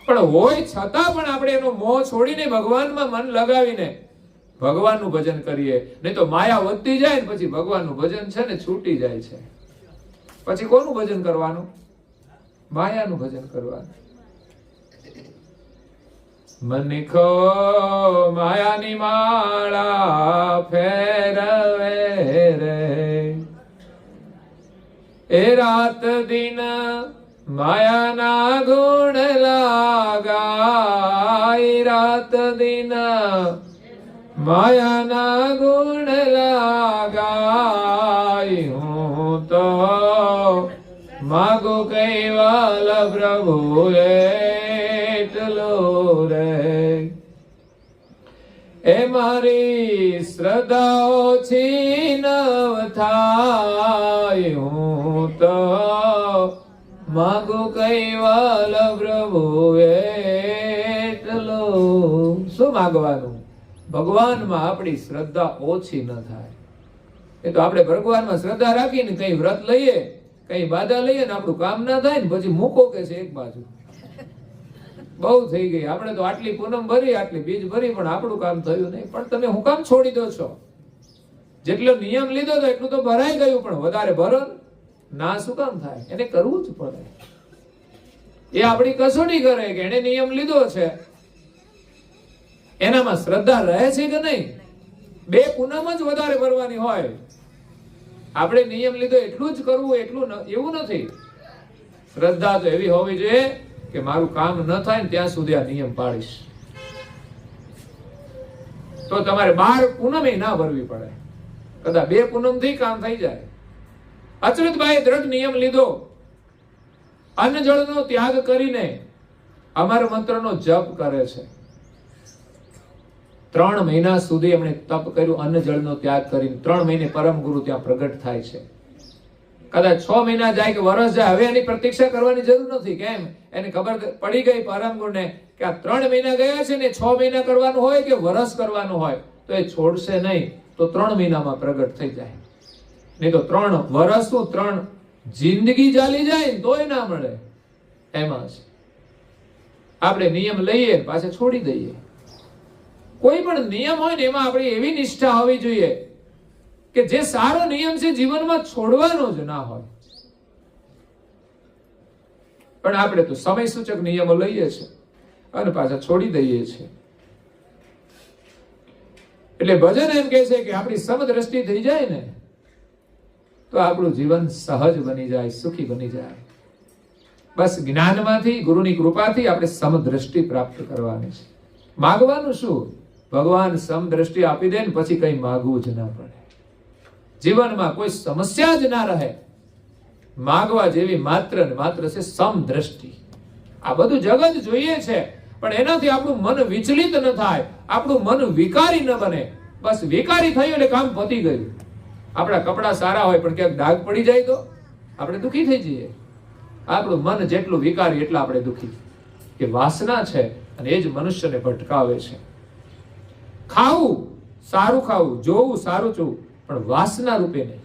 S1: પણ હોય છતાં પણ આપણે એનો મોહ છોડીને ભગવાનમાં મન લગાવીને ભગવાનનું ભજન કરીએ. નહીં તો માયા વધતી જાય ને પછી ભગવાનનું ભજન છે ને છૂટી જાય છે. પછી કોનું ભજન કરવાનું? માયાનું ભજન કરવાનું. મનખો માયાની માળા ફેરવે રે, એ રાત દિન માયાના ગુણ લાગાય રાત દિન, માયાના ગુણ લાગાય હું તો માગું કૈવાલ પ્રભુ એટલું રે. એ મારી શ્રદ્ધા ઓછી નવ થાય હું તો માગું કૈવાલ પ્રભુ એટલું. શું માગવાનું? ભગવાનમાં આપણી શ્રદ્ધા ઓછી ન થાય. એ તો આપણે ભગવાનમાં શ્રદ્ધા રાખીને કઈ વ્રત લઈએ, કઈ બાધા લઈએ ને આપણું કામ ના થાય ને પછી મૂકો કે છે એક બાજુ. બહુ થઈ ગઈ, આપણે તો આટલી પૂનમ ભરી, આટલી બીજ ભરી, પણ આપણું કામ થયું નહીં. પણ તમે હું કામ છોડી દો છો? જેટલો નિયમ લીધો તો એટલું તો ભરાઈ ગયું, પણ વધારે ભરો ના શું કામ થાય? એને કરવું જ પડે. એ આપણી કસોટી કરે કે એને નિયમ લીધો છે, એનામાં શ્રદ્ધા રહે છે કે નહીં. બે પૂનમ જ વધારે ભરવાની હોય. આપણે નિયમ લીધો એટલું જ કરવું, એટલું એવું નથી. શ્રદ્ધા તો એવી હોવી જોઈએ કે મારું કામ ન થાય ને ત્યાં સુધી આ નિયમ પાડીશ. તો તમારે 12 પૂનમ ના ભરવી પડે, કદાચ 2 પૂનમ થી કામ થઈ જાય. અચરતભાઈ દ્રઢ નિયમ લીધો, અન્ન જળનો ત્યાગ કરીને અમર મંત્રનો જપ કરે છે. 3 મહિના સુધી એમણે તપ કર્યું, અન્ન જળનો ત્યાગ કરીને. 3 મહિને પરમ ગુરુ ત્યાં પ્રગટ થાય છે. કદાચ 6 મહિના જાય કે વર્ષ જાય, હવે એની પ્રતીક્ષા કરવાની જરૂર નથી. કેમ? એને ખબર પડી ગઈ પરમ ગુરુને કે આ 3 મહિના ગયા છે ને 6 મહિના કરવાનું હોય કે વર્ષ કરવાનું હોય તો એ છોડશે નહીં, તો 3 મહિનામાં પ્રગટ થઈ જાય. નહીં તો 3 વર્ષ શું 3 જિંદગી ચાલી જાય ને તોય ના મળે. એમાં જ આપણે નિયમ લઈએ પાછા છોડી દઈએ. કોઈ પણ નિયમ હોય ને એમાં આપણી એવી નિષ્ઠા હોવી જોઈએ કે જે સારો નિયમ છે જીવનમાં છોડવાનો જ ના હોય. પણ આપણે તો સમય સૂચક નિયમો લઈએ છીએ અને પાછા છોડી દઈએ છીએ. એટલે ભજન એમ કહે છે કે આપણી સમદ્રષ્ટિ થઈ જાય ને તો આપણું જીવન સહજ બની જાય, સુખી બની જાય. બસ જ્ઞાનમાંથી, ગુરુની કૃપાથી આપણે સમદ્રષ્ટિ પ્રાપ્ત કરવાની છે. માગવાનું શું? ભગવાન સમદ્રષ્ટિ આપી દે ને પછી કઈ માગવું જ ના પડે. જીવનમાં કોઈ સમસ્યા જ ના રહે. માગવા જેવી માત્ર ને માત્ર છે સમદ્રષ્ટિ. આ બધું જગત જોઈએ છે, પણ એનાથી આપણું મન વિચલિત ન થાય, આપણું મન વિકારી ન બને. બસ વિકારી થયું એટલે કામ પતી ગયું. આપણા કપડા સારા હોય પણ ક્યાંક ડાઘ પડી જાય તો આપણે દુઃખી થઈ જઈએ. આપણું મન જેટલું વિકારી એટલા આપણે દુઃખી. એ વાસના છે અને એ જ મનુષ્યને ભટકાવે છે. ખાવું સારું, ખાવું જોવું સારું જોવું, પણ વાસના રૂપે નહીં.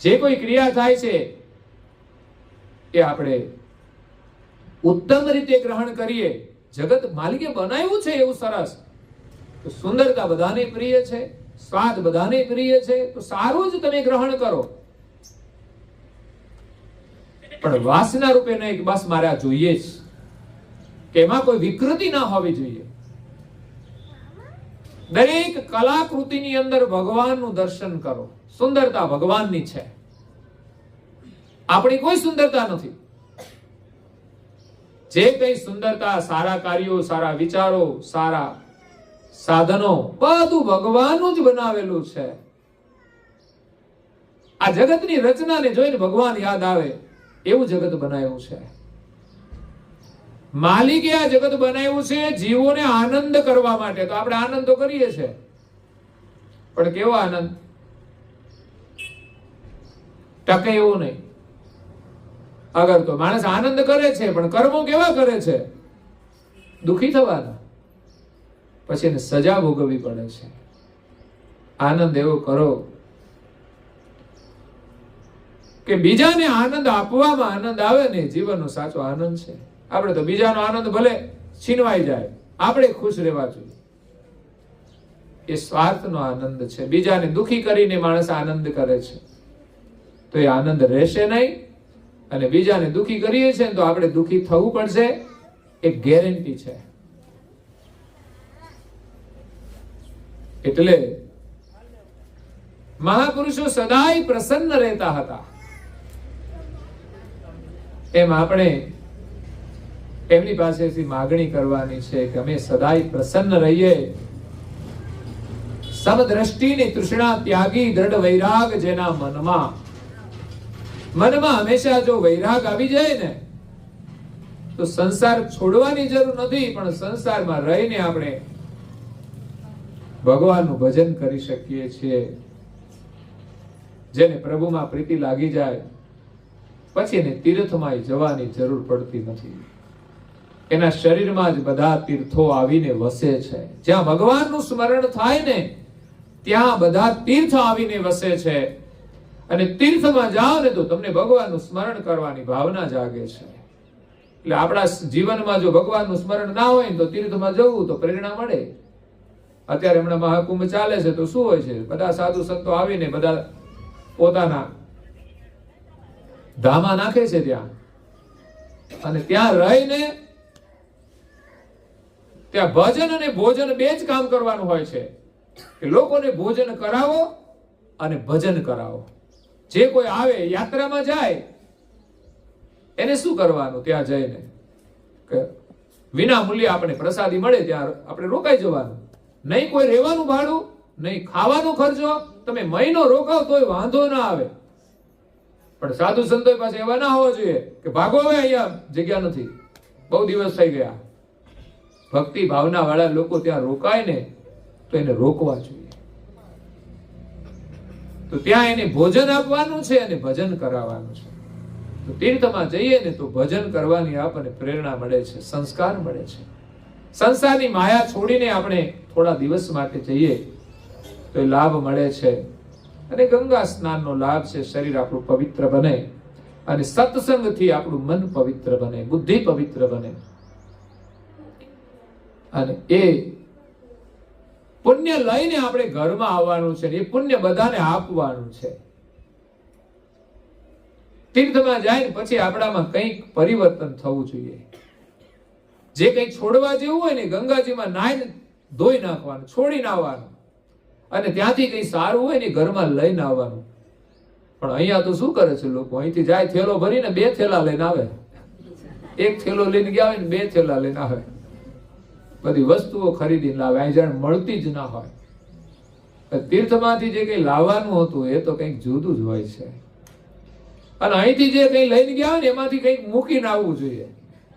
S1: જે કોઈ ક્રિયા થાય છે એ આપણે ઉત્તમ રીતે ગ્રહણ કરીએ. જગત માલિકે બનાવ્યું છે એવું સરસ, તો સુંદરતા બધાને પ્રિય છે, સ્વાદ બધાને પ્રિય છે, તો સારું જ તમે ગ્રહણ કરો. પણ વાસના રૂપે નહીં બસ મારે આ જોઈએ જ, કે એમાં કોઈ વિકૃતિ ના હોવી જોઈએ. દરેક કલાકૃતિની અંદર ભગવાનનું દર્શન કરો. સુંદરતા ભગવાનની છે, આપણી કોઈ સુંદરતા નથી. જે કઈ સુંદરતા, સારા કાર્યો, સારા વિચારો, સારા સાધનો, બધું ભગવાનનું જ બનાવેલું છે. આ જગતની રચનાને જોઈને ભગવાન યાદ આવે એવું જગત બનાવ્યું છે. માલિકે આ જગત બનાવ્યું છે જીવોને આનંદ કરવા માટે. તો આપણે આનંદ તો કરીએ છીએ, પણ કેવો આનંદ? ટકે એવું નહીં. અગર તો માણસ આનંદ કરે છે પણ કર્મો કેવા કરે છે? દુઃખી થવાના, પછી એને સજા ભોગવવી પડે છે. આનંદ એવો કરો કે બીજાને આનંદ આપવામાં આનંદ આવે ને, જીવનનો સાચો આનંદ છે. આપણે તો બીજાનો આનંદ ભલે છીનવાઈ જાય, આપણે ખુશ રહેવા જોઈએ. એ સ્વાર્થનો આનંદ છે. બીજાને દુઃખી કરીને માણસ આનંદ કરે છે તો એ આનંદ રહેશે નહીં. અને બીજાને દુઃખી કરીએ છીએ તો આપણે દુઃખી થવું પડશે, એ ગેરંટી છે. એટલે મહાપુરુષો સદાય પ્રસન્ન રહેતા હતા. એમ આપણે એમની પાસેથી માગણી કરવાની છે કે અમે સદાય પ્રસન્ન રહીએ. સમદ્રષ્ટિની તૃષ્ણા ત્યાગી દ્રઢ વૈરાગ જેના મનમાં હંમેશા જો વૈરાગ આવી જાય ને તો સંસાર છોડવાની જરૂર નથી, પણ સંસારમાં રહીને આપણે ભગવાનનું ભજન કરી શકીએ છીએ. જેને પ્રભુમાં પ્રીતિ લાગી જાય પછી એને તીર્થમાં જવાની જરૂર પડતી નથી. એના શરીરમાં જ બધા તીર્થો આવીને વસે છે. જ્યાં ભગવાનનું સ્મરણ થાય ને ત્યાં બધા તીર્થ આવીને વસે છે. અને તીર્થમાં જાઓ ને તો તમને ભગવાનનું સ્મરણ કરવાની ભાવના જાગે છે. એટલે આપણા જીવનમાં જો ભગવાનનું સ્મરણ ના હોય ને તો તીર્થમાં જવું તો પ્રેરણા મળે. અત્યારે હમણાં મહાકુંભ ચાલે છે તો શું હોય છે, બધા સાધુ સંતો આવીને બધા પોતાના ધામા નાખે છે ત્યાં, અને ત્યાં રહીને ત્યાં ભજન અને ભોજન બે જ કામ કરવાનું હોય છે કે લોકોને ભોજન કરાવો અને ભજન કરાવો. જે કોઈ આવે યાત્રામાં જાય એને શું કરવાનું, ત્યાં જઈને કે વિના મૂલ્યે આપણે પ્રસાદી મળે ત્યાં આપણે રોકાઈ જવાનું. નહીં કોઈ રહેવાનું ભાડું, નહીં ખાવાનો ખર્ચો. તમે મહિનો રોકાવ તોય વાંધો ના આવે. પણ સાધુ સંતો પાસે એવા ના હોવા જોઈએ કે ભાગો હવે અહીંયા જગ્યા નથી, બહુ દિવસ થઈ ગયા. ભક્તિ ભાવના વાળા લોકો ત્યાં રોકાય ને તો એને રોકવા જોઈએ. તો ત્યાં એને ભોજન આપવાનું છે અને ભજન કરાવવાનું છે. તો તીર્થમાં જઈએ ને તો ભજન કરવાની આપણને પ્રેરણા મળે છે, સંસ્કાર મળે છે. સંસારની માયા છોડીને આપણે થોડા દિવસ માટે જઈએ તો એ લાભ મળે છે. અને ગંગા સ્નાનનો લાભ છે. શરીર આપણું પવિત્ર બને અને સત્સંગથી આપણું મન પવિત્ર બને, બુદ્ધિ પવિત્ર બને. અને એ પુણ્ય લઈને આપણે ઘરમાં આવવાનું છે. એ પુણ્ય બધાને આપવાનું છે. તીર્થમાં જાય પછી આપણામાં કંઈક પરિવર્તન થવું જોઈએ. જે કંઈક છોડવા જેવું હોય ને ગંગાજીમાં નાઈને ધોઈ નાખવાનું, છોડીને આવવાનું. અને ત્યાંથી કંઈ સારું હોય ને ઘરમાં લઈને આવવાનું. પણ અહીંયા તો શું કરે છે લોકો, અહીંથી જાય થેલો ભરીને 2 થેલા લઈને આવે. 1 થેલો લઈને ગયા હોય ને 2 થેલા લઈને આવે. બધી વસ્તુઓ ખરીદીને લાવે, અહીં જાણે મળતી જ ના હોય. તીર્થમાંથી જે કંઈ લાવવાનું હતું એ તો કંઈક જુદું જ હોય છે. અને અહીંથી જે કંઈ લઈને ગયા હોય ને એમાંથી કંઈક મૂકીને આવવું જોઈએ.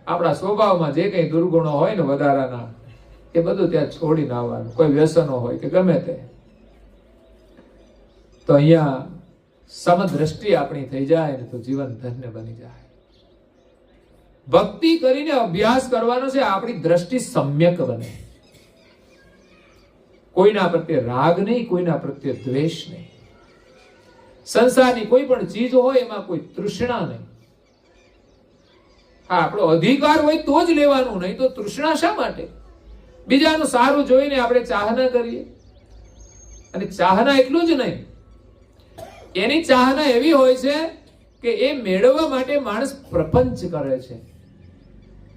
S1: આપણા સ્વભાવમાં જે કંઈ દુર્ગુણો હોય ને વધારાના એ બધું ત્યાં છોડીને આવવાનું. કોઈ વ્યસનો હોય કે ગમે તે. તો અહીંયા સમદ્રષ્ટિ આપણી થઈ જાય ને તો જીવન ધન્ય બની જાય. ભક્તિ કરીને અભ્યાસ કરવાનો છે, આપણી દ્રષ્ટિ સમ્યક બને. કોઈના પ્રત્યે રાગ નહીં, કોઈના પ્રત્યે દ્વેષ નહીં. સંસારની કોઈ પણ ચીજ હોય એમાં કોઈ તૃષ્ણા નહીં. હા, આપણો અધિકાર હોય તો જ લેવાનું, નહીં તો તૃષ્ણા શા માટે? બીજાનું સારું જોઈને આપણે ચાહના કરીએ. અને ચાહના એટલું જ નહીં, એની ચાહના એવી હોય છે કે એ મેળવવા માટે માણસ પ્રપંચ કરે છે.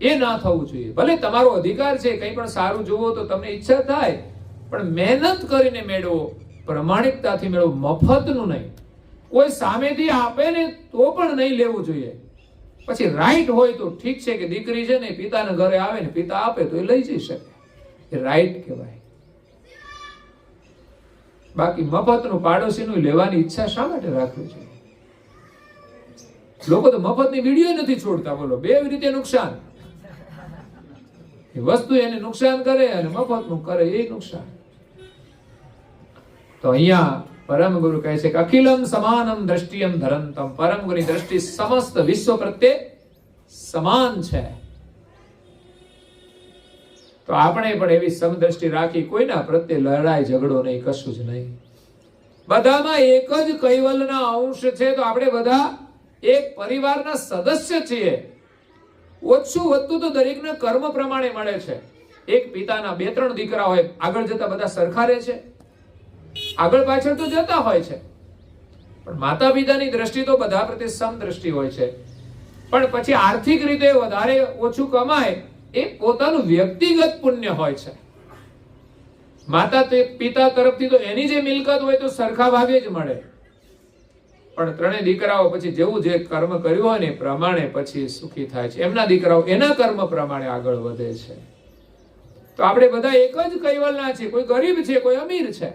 S1: એ ના થવું જોઈએ. ભલે તમારો અધિકાર છે, કંઈ પણ સારું જોવો તો તમને ઈચ્છા થાય, પણ મહેનત કરીને મેળવો, પ્રમાણિકતાથી મેળવો, મફતનું નહીં. કોઈ સામેથી આપે ને તો પણ નહીં લેવું જોઈએ. પછી રાઈટ હોય તો ઠીક છે કે દીકરી છે ને પિતાના ઘરે આવે ને પિતા આપે તો એ લઈ જઈ શકે, એ રાઈટ કહેવાય. બાકી મફતનું પાડોશીનું લેવાની ઈચ્છા શા માટે રાખવી જોઈએ? લોકો તો મફતની વિડીયો નથી છોડતા. બોલો, બે રીતે નુકસાન. એ વસ્તુ એને નુકસાન કરે અને મફતનું કરે એ નુકસાન. તો અહીંયા પરમ ગુરુ કહે છે કે અખિલમ સમાનમ દ્રષ્ટિયમ ધરંતમ. પરમ ગુરુની દ્રષ્ટિ સમસ્ત વિશ્વ પ્રત્યે સમાન છે. તો આપણે પણ એવી સમદ્રષ્ટિ રાખી, કોઈના પ્રત્યે લડાઈ ઝઘડો નહીં, કશું જ નહીં. બધામાં એક જ કૈવલ્યના અંશ છે. તો આપણે બધા એક પરિવારના સદસ્ય છીએ. ઓછું વધતું તો દરેકના કર્મ પ્રમાણે મળે છે. એક પિતાના 2-3 દીકરા હોય, આગળ જતા બધા સરખા રહે છે? આગળ પાછળ તો જતા હોય છે, પણ માતા પિતાની દ્રષ્ટિ તો બધા પ્રત્યે સમદ્રષ્ટિ હોય છે. પણ પછી આર્થિક રીતે વધારે ઓછું કમાય એ પોતાનું વ્યક્તિગત પુણ્ય હોય છે. માતા પિતા તરફથી તો એની જે મિલકત હોય તો સરખા ભાગે જ મળે. પણ ત્રણેય દીકરાઓ પછી જેવું જે કર્મ કર્યું હોય ને એ પ્રમાણે પછી સુખી થાય છે. એમના દીકરાઓ એના કર્મ પ્રમાણે આગળ વધે છે. તો આપણે બધા એક જ કૈવલના છીએ. કોઈ ગરીબ છે, કોઈ અમીર છે,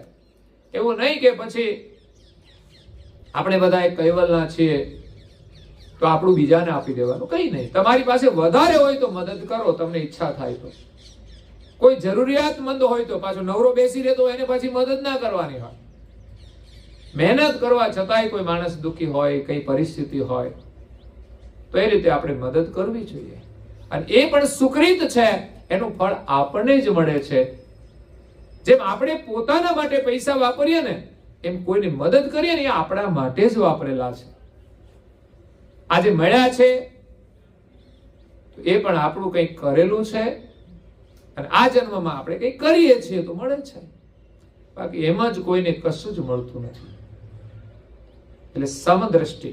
S1: એવું નહીં કે પછી આપણે બધા એક કૈવલના છીએ તો આપણું બીજાને આપી દેવાનું. કઈ નહીં. તમારી પાસે વધારે હોય તો મદદ કરો, તમને ઈચ્છા થાય તો. કોઈ જરૂરિયાતમંદ હોય તો પાછો નવરો બેસી રહેતો હોય એને પાછી મદદ ના કરવાની હોય. મહેનત કરવા છતાંય કોઈ માણસ દુઃખી હોય, કઈ પરિસ્થિતિ હોય તો એ રીતે આપણે મદદ કરવી જોઈએ. અને એ પણ સુકૃત છે, એનું ફળ આપણને જ મળે છે. જેમ આપણે પોતાના માટે પૈસા વાપરીએ ને એમ કોઈની મદદ કરીએ ને એ આપણા માટે જ વાપરેલા છે. આજે મળ્યા છે એ પણ આપણું કંઈક કરેલું છે અને આ જન્મમાં આપણે કંઈક કરીએ છીએ તો મળે છે. બાકી એમ જ કોઈને કશું જ મળતું નથી. એટલે સમદ્રષ્ટિ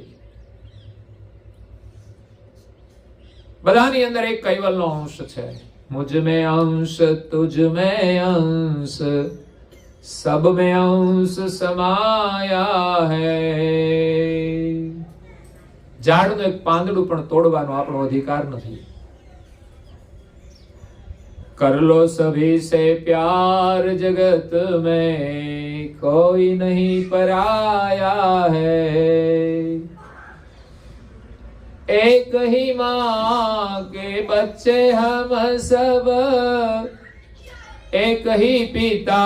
S1: બધાની અંદર એક કૈવલનો અંશ છે. મુझ में अंश तुझ में अंश सब में अंश समाया है. ઝાડનું એક પાંદડું પણ તોડવાનો આપણો અધિકાર નથી. कर लो सभी से प्यार जगत में कोई नहीं पराया है. एक ही माँ के बच्चे हम सब एक ही पिता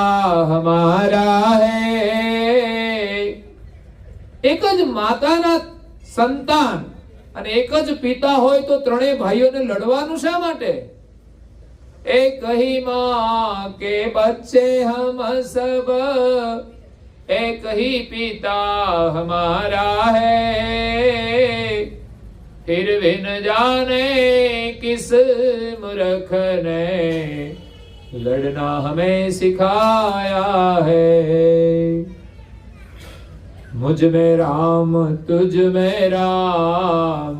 S1: हमारा है. એક જ માતાના સંતાન અને એક જ પિતા હોય તો ત્રણેય ભાઈઓને લડવાનું શા માટે? एक ही माँ के बच्चे हम सब एक ही पिता हमारा है. फिर भी न जाने किस मूर्ख ने लड़ना हमें सिखाया है. मुझ में राम तुझ में राम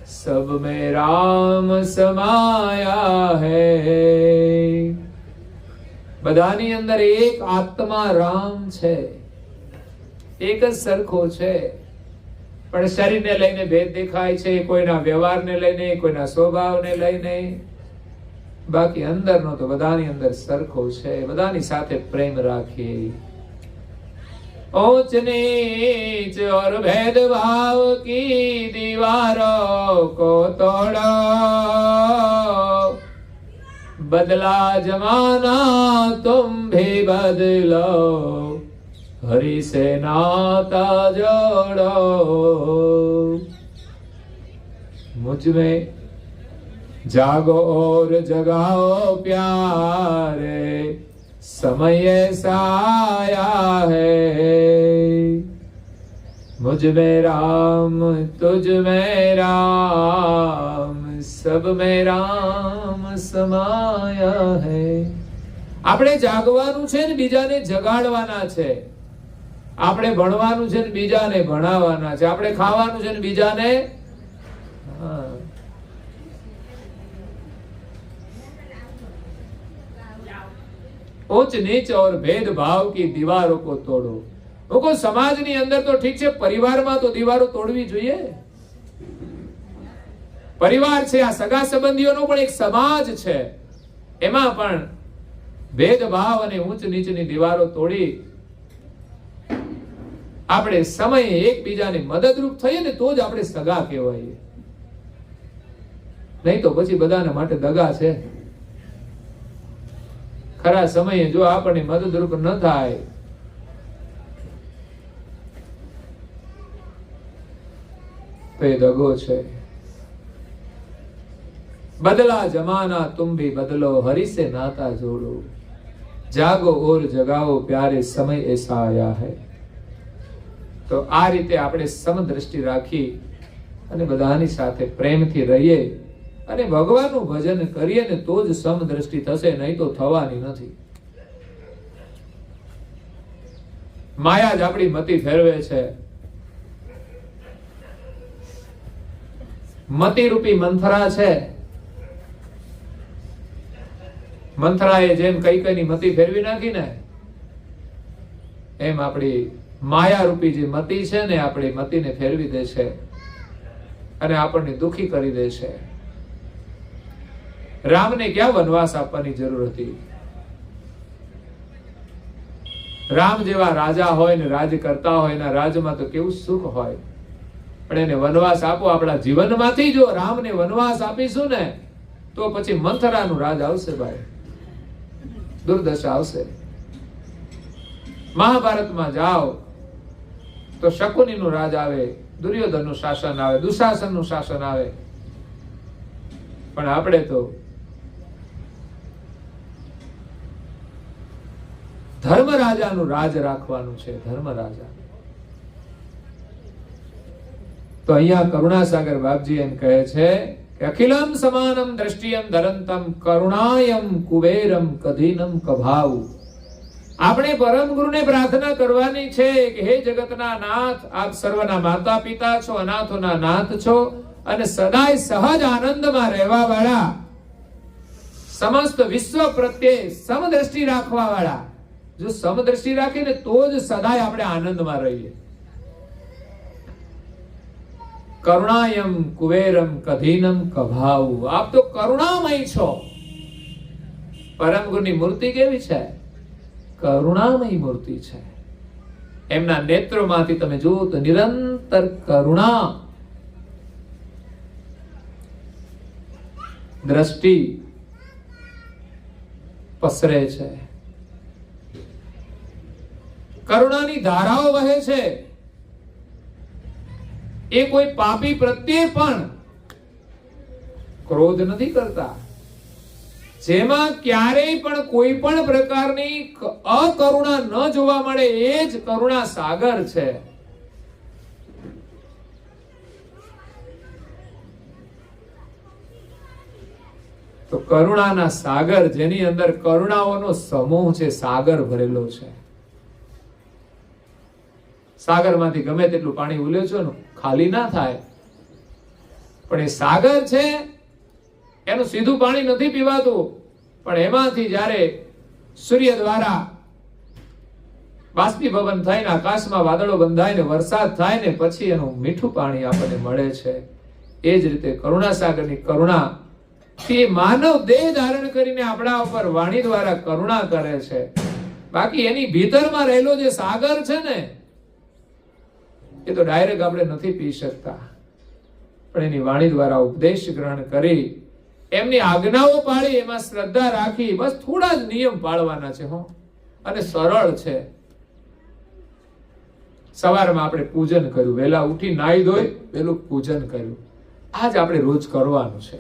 S1: सब में राम समाया है. બધાની અંદર એક આત્મા રામ છે, એક જ સરખો છે. પણ શરીરને લઈને ભેદ દેખાય છે, કોઈના વ્યવહારને લઈને, કોઈના સ્વભાવને લઈને. બાકી અંદરનો તો બધાની અંદર સરખો છે. બધાની સાથે પ્રેમ રાખીએ. ऊंच नीच और भेदभाव की दीवारों को तोड़ो. बदला जमाना तुम भी बदलो. हरि से नाता जोड़ो. मुझ में जागो और जगाओ प्यारे. समय ऐसा आया है. मुझ में राम तुझ में राम सब में રામ સમાયા હૈ. આપણે જાગવાનું છે ને બીજાને જગાડવાના છે. આપણે ભણવાનું છે ને બીજાને ભણાવવાના છે. આપણે ખાવાનું છે ને બીજાને ऊंच नीच और भेदभाव की दीवारों को तोड़ो. લોકો સમાજની અંદર તો ઠીક છે, પરિવારમાં તો દીવારો તોડવી જોઈએ. પરિવાર છે, આ સગા સંબંધીઓનો પણ એક સમાજ છે. એમાં પણ ભેદભાવ અને ઊંચ નીચની દીવારો તોડી આપણે સમયે એકબીજાને મદદરૂપ થઈએ ને તો જ આપણે સગા કહેવાય. નહીં તો પછી બધાના માટે દગા છે. ખરા સમયે જો આપણને મદદરૂપ ન થાય તો એ દગો છે. बदला जमाना तुम भी बदलो. हरि से नाता जोड़ो. जागो और जगाओ प्यारे समय ऐसा आया है. તો આ રીતે આપણે સમદ્રષ્ટિ રાખી અને બધાની સાથે પ્રેમથી રહીએ અને ભગવાનનું ભજન કરીએ ને તો જ સમદ્રષ્ટિ થશે, નહીં તો થવાની નથી. માયા જ આપણી મતિ ફેરવે છે. મતિ રૂપી મંથરા છે. મંથરાએ જેમ કઈ કઈની મતિ ફેરવી નાખી ને એમ આપણી માયારૂપી જે મતિ છે ને, આપણી મતિને ફેરવી દે છે અને આપણને દુખી કરી દે છે. રામને ક્યાં વનવાસ આપવાની જરૂર હતી? રામ જેવા રાજા હોય ને રાજ કરતા હોય, એના રાજમાં તો કેવું સુખ હોય. પણ એને વનવાસ આપો. આપણા જીવનમાંથી જો રામને વનવાસ આપીશું ને, તો પછી મંથરાનું રાજ આવશે ભાઈ, દુર્દશા આવશે. મહાભારતમાં જાઓ તો શકુનીનું રાજ આવે, દુર્યોધનનું શાસન આવે, દુશાસનનું શાસન આવે. પણ આપણે તો ધર્મરાજાનું રાજ રાખવાનું છે. ધર્મરાજા તો અહીંયા કરુણાસાગર બાપજી એમ કહે છે કે અખિલમ સમાનમ દ્રષ્ટિયમ ધરંતમ કરુણાયમ કુબેરમ કધીનમ કભાવ. આપણે પરમ ગુરુને પ્રાર્થના કરવાની છે કે હે જગતના નાથ, આપ સર્વના માતા પિતા છો, અનાથોના નાથ છો અને સદાય સહજ આનંદમાં રહેવા વાળા, સમસ્ત વિશ્વ પ્રત્યે સમદ્રષ્ટિ રાખવા વાળા. જો સમદ્રષ્ટિ રાખીને તો જ સદાય આપણે આનંદમાં રહીએ. કરુણાયમ કુબેરમ કધીનમ કભાવ. આપ તો કરુણામય છો. પરમ ગુરુની મૂર્તિ કેવી છે? કરુણામય મૂર્તિ છે. એમના નેત્રોમાંથી તમે જુઓ તો નિરંતર કરુણા દ્રષ્ટિ પસરે છે. કરુણાની ધારાઓ વહે છે. એ કોઈ પાપી પ્રત્યે પણ ક્રોધ નથી કરતા. જેમાં ક્યારેય પણ કોઈ પણ પ્રકારની અકરુણા ન જોવા મળે, એ જ કરુણા સાગર છે. તો કરુણાના સાગર, જેની અંદર કરુણાઓનો સમૂહ છે, સાગર ભરેલો છે. સાગરમાંથી ગમે તેટલું પાણી ઉલેચો ને ખાલી ના થાય, પણ એ સાગર છે, એનું સીધું પાણી નથી પીવાતું. પણ એમાંથી જ્યારે સૂર્ય દ્વારા બાષ્પીભવન થઈને આકાશમાં વાદળો બંધાય ને વરસાદ થાય ને પછી એનું મીઠું પાણી આપણને મળે છે. એ જ રીતે કરુણાસાગરની કરુણા તે માનવ દેહ ધારણ કરીને આપણા ઉપર વાણી દ્વારા કરુણા કરે છે. બાકી એની ભીતરમાં રહેલો જે સાગર છે ને, એ તો ડાયરેક્ટ આપણે નથી પી શકતા. પણ એની વાણી દ્વારા ઉપદેશ ગ્રહણ કરી, એમની આજ્ઞાઓ પાળી, એમાં શ્રદ્ધા રાખી, બસ થોડા જ નિયમ પાળવાના છે હો, અને સરળ છે. સવારમાં આપણે પૂજન કર્યું, વહેલા ઉઠી નાઈ ધોઈ પેલું પૂજન કર્યું. આ જ આપણે રોજ કરવાનું છે.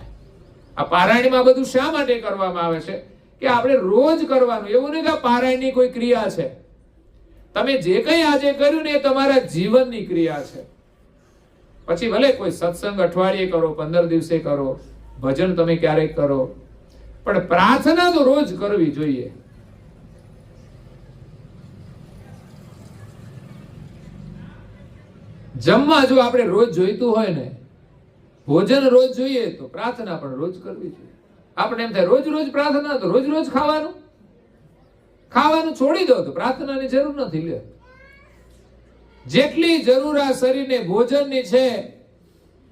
S1: આ પારાયણમાં બધું શા માટે કરવામાં આવે છે? કે આપણે રોજ કરવાનું. એવું નહીં કે પારાયણની કોઈ ક્રિયા છે. તમે જે કંઈ આજે કર્યું ને એ તમારા જીવનની ક્રિયા છે. પછી ભલે કોઈ સત્સંગ અઠવાડિયે કરો, 15 દિવસે કરો, ભજન તમે ક્યારેક કરો, પણ પ્રાર્થના તો રોજ કરવી જોઈએ. જમવા જો આપણે રોજ જોઈતું હોય ને, ભોજન રોજ જોઈએ, તો પ્રાર્થના પણ રોજ કરવી જોઈએ. આપણે એમ થાય રોજ રોજ પ્રાર્થના, તો રોજ રોજ ખાવાનું છોડી દો તો પ્રાર્થનાની જરૂર નથી. લે, જેટલી જરૂર આ શરીરને ભોજનની છે,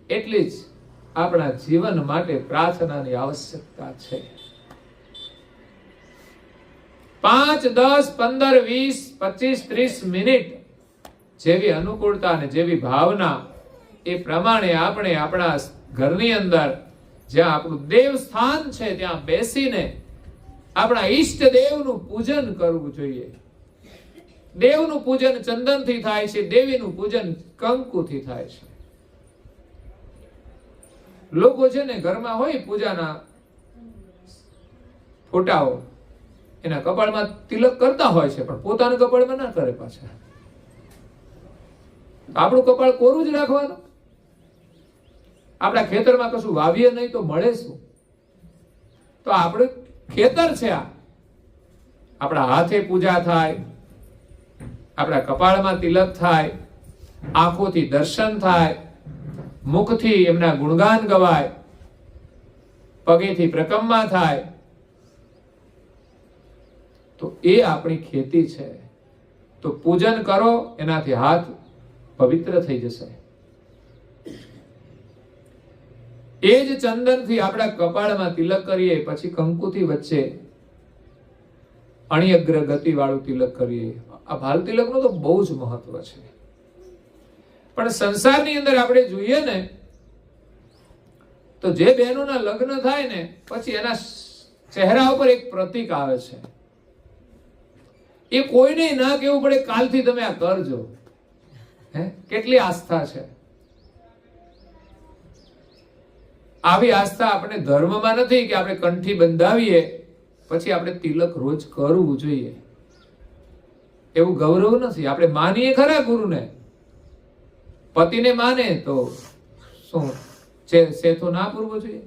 S1: એટલી જ આપણા જીવન માટે પ્રાર્થનાની આવશ્યકતા છે. 5, 10, 15, 20, 25, 30 મિનિટ જેવી અનુકૂળતા અને જેવી ભાવના, એ પ્રમાણે આપણે આપણા ઘરની અંદર જ્યાં આપણું દેવ સ્થાન છે ત્યાં બેસીને આપણા ઈષ્ટ દેવનું પૂજન કરવું જોઈએ. દેવનું પૂજન ચંદનથી થાય છે, દેવીનું પૂજન કંકુથી થાય છે. લોકો છે ને ઘરમાં હોય પૂજાના ફોટાઓ, એના કપાળમાં તિલક કરતા હોય છે, પણ પોતાના કપાળમાં ના કરે પાછા. આપણું કપાળ કોરું જ રાખવાનું. આપણા ખેતરમાં કશું વાવીએ નહીં તો મળે શું? તો આપણે ખેતર છે આ. આપણા હાથે પૂજા થાય, આપણા કપાળમાં તિલક થાય, આંખોથી દર્શન થાય, મુખથી એમના ગુણગાન ગવાય, પગેથી પ્રકમ્મા થાય, તો એ આપણી ખેતી છે. તો પૂજન કરો, એનાથી હાથ પવિત્ર થઈ જશે. એ જ ચંદનથી આપણા કપાળમાં તિલક કરીએ, પછી કંકુથી વચ્ચે અણિયગ્ર ગતિ વાળું તિલક કરીએ. આ ભાલ તિલકનું તો બહુ જ મહત્વ છે. પણ સંસારની અંદર આપણે જોઈએ ને તો જે બહેનોના લગ્ન થાય ને પછી એના ચહેરા ઉપર એક પ્રતીક આવે છે. એ કોઈને ના કહેવું પડે કાલથી તમે આ કરજો. કેટલી આસ્થા છે. આવી આસ્થા આપણે ધર્મમાં નથી કે આપણે કંઠી બંધાવીએ પછી આપણે તિલક રોજ કરવું જોઈએ, એવું ગૌરવ નથી. આપણે માનીએ ખરા ગુરુને, પતિને માને તો શું સેથો ના પૂરવો જોઈએ?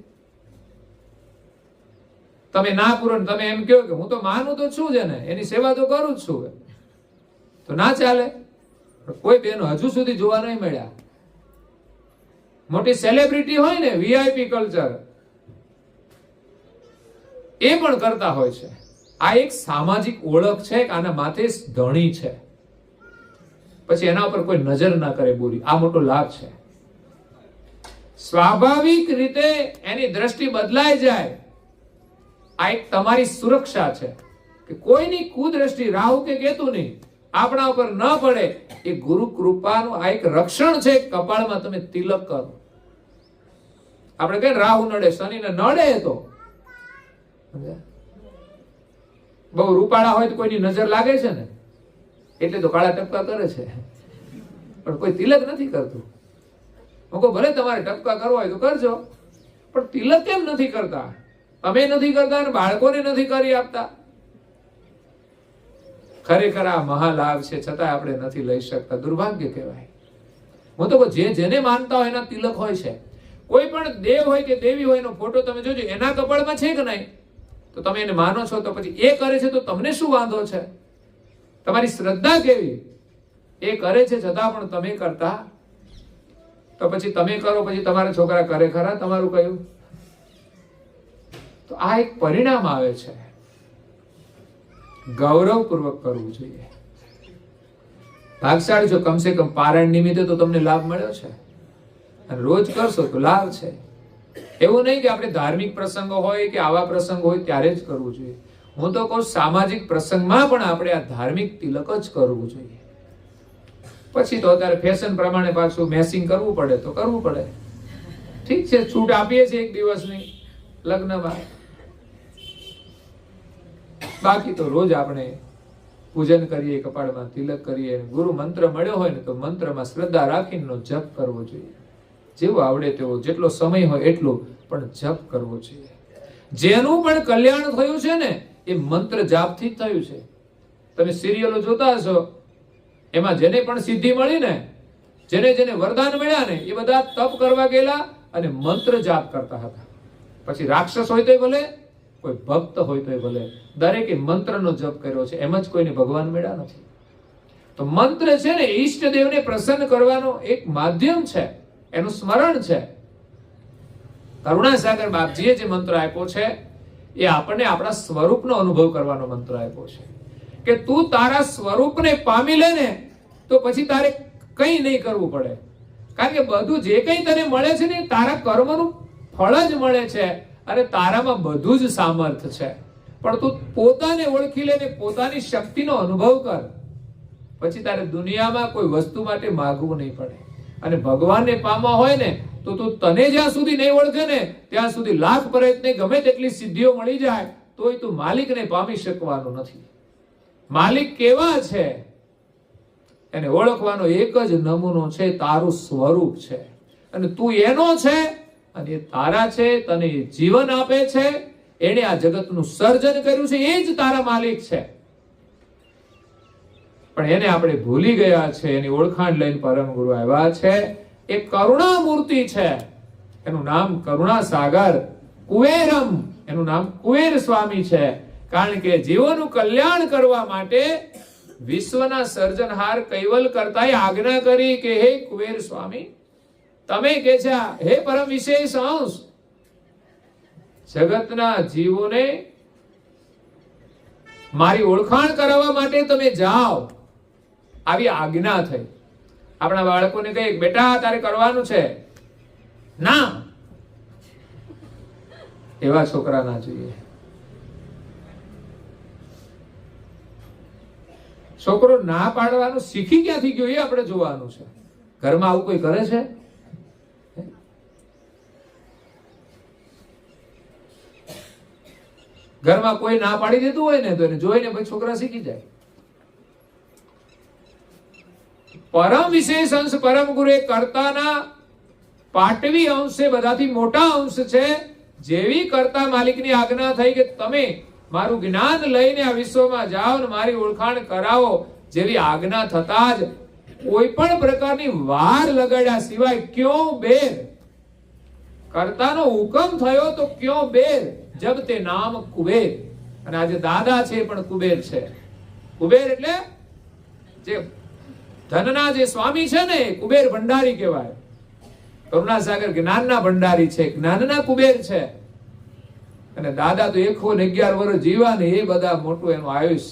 S1: તમે ના પૂરો, તમે એમ કહો કે હું તો માનું તો છું જ ને, એની સેવા તો કરું જ છું, તો ના ચાલે. કોઈ બેનો હજુ સુધી જોવા નહીં મળ્યા. મોટી સેલિબ્રિટી હોય ને, વીઆઈપી કલ્ચર, એ પણ કરતા હોય છે. આ એક સામાજિક ઓળખ છે કે આના માથે ધણી છે, પછી એના ઉપર કોઈ નજર ના કરે બોલી. આ મોટો લાભ છે. સ્વાભાવિક રીતે એની દ્રષ્ટિ બદલાઈ જાય. આ એક તમારી સુરક્ષા છે કે કોઈની કુદ્રષ્ટિ, રાહુ કે કેતુ નહીં, આપણા ઉપર ન પડે. એ ગુરુ કૃપાનું આ એક રક્ષણ છે. કપાળમાં તમે તિલક કરો. આપણે કહીએ રાહુ નડે, શનિ ને નડે તો બહુ રૂપાળા હોય તો કોઈની નજર લાગે છે ને, એટલે તો કાળા ટપકા કરે છે, પણ કોઈ તિલક નથી કરતું. હું કહું ભલે તમારે ટપકા કરવા હોય તો કરજો, પણ તિલક કેમ નથી કરતા? તમે નથી કરતા અને બાળકોને નથી કરી આપતા. ખરેખર આ મહાલાભ છે, છતાં આપણે નથી લઈ શકતા. દુર્ભાગ્ય કહેવાય. હું તો કહું જેને માનતા હોય એના તિલક હોય છે. કોઈ પણ દેવ હોય કે દેવી હોય એનો ફોટો તમે જોજો, એના કપાળમાં છે કે નહીં, તો તમે એને માનો છો, તો પછી એ કરે છે તો તમને શું વાંધો છે? તમારી શ્રદ્ધા કેવી? એ કરે છે છતાં પણ તમે કરતા, તો પછી તમે કરો, પછી તમારા છોકરા કરે ખરા તમારું કહ્યું? તો આ એક પરિણામ આવે છે. ગૌરવપૂર્વક કરવું જોઈએ. ભાગશાળી છો, કમસે કમ પારાયણ નિમિત્તે તો તમને લાભ મળ્યો છે, અને રોજ કરશો તો લાભ છે. એવું નહીં કે આપણે ધાર્મિક પ્રસંગો હોય કે આવા પ્રસંગ હોય ત્યારે જ કરવું જોઈએ. હું તો કહું સામાજિક પ્રસંગમાં પણ આપણે આ ધાર્મિક તિલક જ કરવું જોઈએ. પછી તો અત્યારે ફેશન પ્રમાણે પાછું મેસિંગ કરવું પડે તો કરવું પડે. ઠીક છે, છૂટ આપીએ છીએ એક દિવસની લગ્નમાં. બાકી તો રોજ આપણે પૂજન કરીએ, કપાળમાં તિલક કરીએ. ગુરુ મંત્ર મળ્યો હોય ને તો મંત્રમાં શ્રદ્ધા રાખીને જપ કરવો જોઈએ. જેવું આવડે તેવો, જેટલો સમય હોય એટલો પણ જપ કરવો જોઈએ. જેનું પણ કલ્યાણ થયું છે ને એ મંત્ર જાપથી જ થયું છે. તમે સિરિયલો જોતા હશો, એમાં જેને પણ સિદ્ધિ મળી ને, જેને જેને વરદાન મળ્યા ને, એ બધા તપ કરવા ગયેલા અને મંત્ર જાપ કરતા હતા. પછી રાક્ષસ હોય તોય ભલે, કોઈ ભક્ત હોય તોય ભલે, દરેકે મંત્રનો જપ કર્યો છે. એમ જ કોઈને ભગવાન મળ્યા નથી. તો મંત્ર છે ને ઈષ્ટદેવને પ્રસન્ન કરવાનો એક માધ્યમ છે, એનું સ્મરણ છે. કરુણાસાગર બાપજીએ જે મંત્ર આપ્યો છે એ આપણને આપણા સ્વરૂપનો અનુભવ કરવાનો મંત્ર આપ્યો છે કે તું તારા સ્વરૂપને પામી લે ને તો પછી તારે કંઈ નહીં કરવું પડે. કારણ કે બધું જે કંઈ તને મળે છે ને તારા કર્મનું ફળ જ મળે છે, અને તારામાં બધું જ સામર્થ છે. પણ તું પોતાને ઓળખી લે ને પોતાની શક્તિનો અનુભવ કર, પછી તારે દુનિયામાં કોઈ વસ્તુ માટે માગવું નહીં પડે. અને ભગવાનને પામવા હોય ને તો તું તને જ્યાં સુધી નહીં ઓળખે ને ત્યાં સુધી લાખ પ્રયત્ને ગમે તેટલી સિદ્ધિઓ મળી જાય તોય તું માલિકને પામી શકવાનું નથી. માલિક કેવા છે એને ઓળખવાનો એક જ નમૂનો છે, તારું સ્વરૂપ છે. અને તું એનો છે અને એ તારા છે, તને એ જીવન આપે છે, એને આ જગતનું સર્જન કર્યું છે, એ જ તારા માલિક છે. પણ એને આપણે ભૂલી ગયા છે. એની ઓળખાણ લઈને પરમ ગુરુ આવ્યા છે. એ કરુણા મૂર્તિ છે, એનું નામ કરુણા સાગર કુવેરમ, એનું નામ કુવેર સ્વામી છે. કારણ કે જીવોનું કલ્યાણ કરવા માટે વિશ્વના સર્જનહાર કૈવલ કરતાએ આજ્ઞા કરી કે હે કુવેર સ્વામી, તમે કે છે હે પરમ વિશેષ અંશ, જગતના જીવોને મારી ઓળખાણ કરાવવા માટે તમે જાઓ. આવી આજ્ઞા થઈ. આપણા બાળકોને કહીએ બેટા તારે કરવાનું છે, ના, એવા છોકરા ના જોઈએ. છોકરો ના પાડવાનું શીખી ક્યાંથી ગયો એ આપણે જોવાનું છે. ઘરમાં આવું કોઈ કરે છે? ઘરમાં કોઈ ના પાડી દેતું હોય ને તો એને જોઈને પછી છોકરા શીખી જાય. પરમ વિશેષ અંશ પરમ ગુરુ એ કર્તાના પાટવી અંશ છે, બધાથી મોટા અંશ છે. જેવી કર્તા માલિકની આજ્ઞા થઈ કે તમે મારું જ્ઞાન લઈને આ વિશ્વમાં જાઓ ને મારી ઓળખાણ કરાવો, જેવી આજ્ઞા થતા જ કોઈ પણ પ્રકારની વાર લગાડ્યા સિવાય ક્યો બેર, કર્તાનો હુકમ થયો તો ક્યો બેર, જબ તે નામ કુબેર. અને આજે દાદા છે પણ કુબેર છે. કુબેર એટલે જે ધનના જે સ્વામી છે ને એ કુબેર ભંડારી કહેવાય. કરુણાસાગર જ્ઞાનના ભંડારી છે, જ્ઞાનના કુબેર છે. અને દાદા તો 111 વર્ષ જીવા ને એ બધા મોટું એનું આયુષ,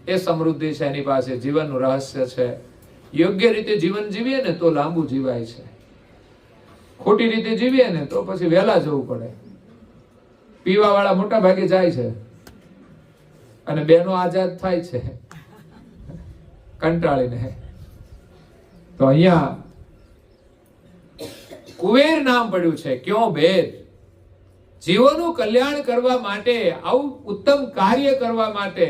S1: એ સમૃદ્ધિ છે એની પાસે, જીવનનું રહસ્ય છે. યોગ્ય રીતે જીવન જીવીએ ને તો લાંબુ જીવાય છે, ખોટી રીતે જીવીએ ને તો પછી વહેલા જવું પડે. પીવા વાળા મોટા ભાગે જાય છે અને બહેનો આઝાદ થાય છે કંટાળીને. તો અહીંયા કુબેર નામ પડ્યું છે. ક્યો બેર? જીવોનું કલ્યાણ કરવા માટે, આવું ઉત્તમ કાર્ય કરવા માટે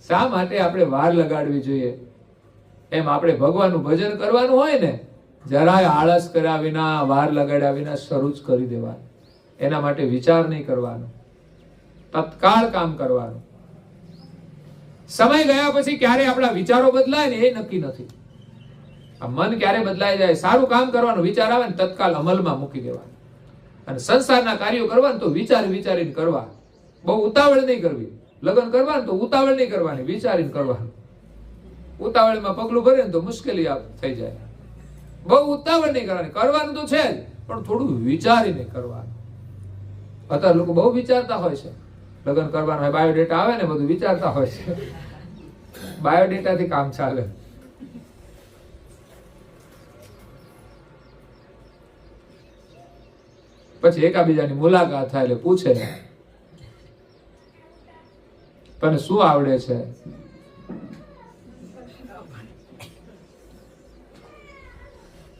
S1: શા માટે આપણે વાર લગાડવી જોઈએ? એમ આપણે ભગવાનનું ભજન કરવાનું હોય ને, જરાય આળસ કર્યા વિના, વાર લગાડ્યા વિના શરૂ જ કરી દેવાનું. એના માટે વિચાર નહીં કરવાનો, તત્કાળ કામ કરવાનું. સમય ગયા પછી ક્યારે આપણા વિચારો બદલાય ને એ નક્કી નથી. આ મન ક્યારે બદલાઈ જાય? સારું કામ કરવાનું વિચાર આવે ને તત્કાલ અમલમાં મૂકી દેવાનું. અને સંસારના કાર્યો કરવાનું તો વિચારી વિચારીને કરવા, બહુ ઉતાવળ નહીં કરવી. લગ્ન કરવાનું તો ઉતાવળ નહીં કરવાની, વિચારીને કરવાનું. ઉતાવળમાં પગલું ભરે ને તો મુશ્કેલી થઈ જાય. બહુ ઉતાવળ નહીં કરવાની, કરવાનું તો છે જ પણ થોડું વિચારીને કરવાનું. અત્યારે લોકો બહુ વિચારતા હોય છે. લગ્ન કરવાનું હોય, બાયોડેટા આવે ને બધું વિચારતા હોય છે. બાયોડેટાથી કામ ચાલે. પછી એકાબીજાની મુલાકાત થાય એટલે પૂછે તને શું આવડે છે?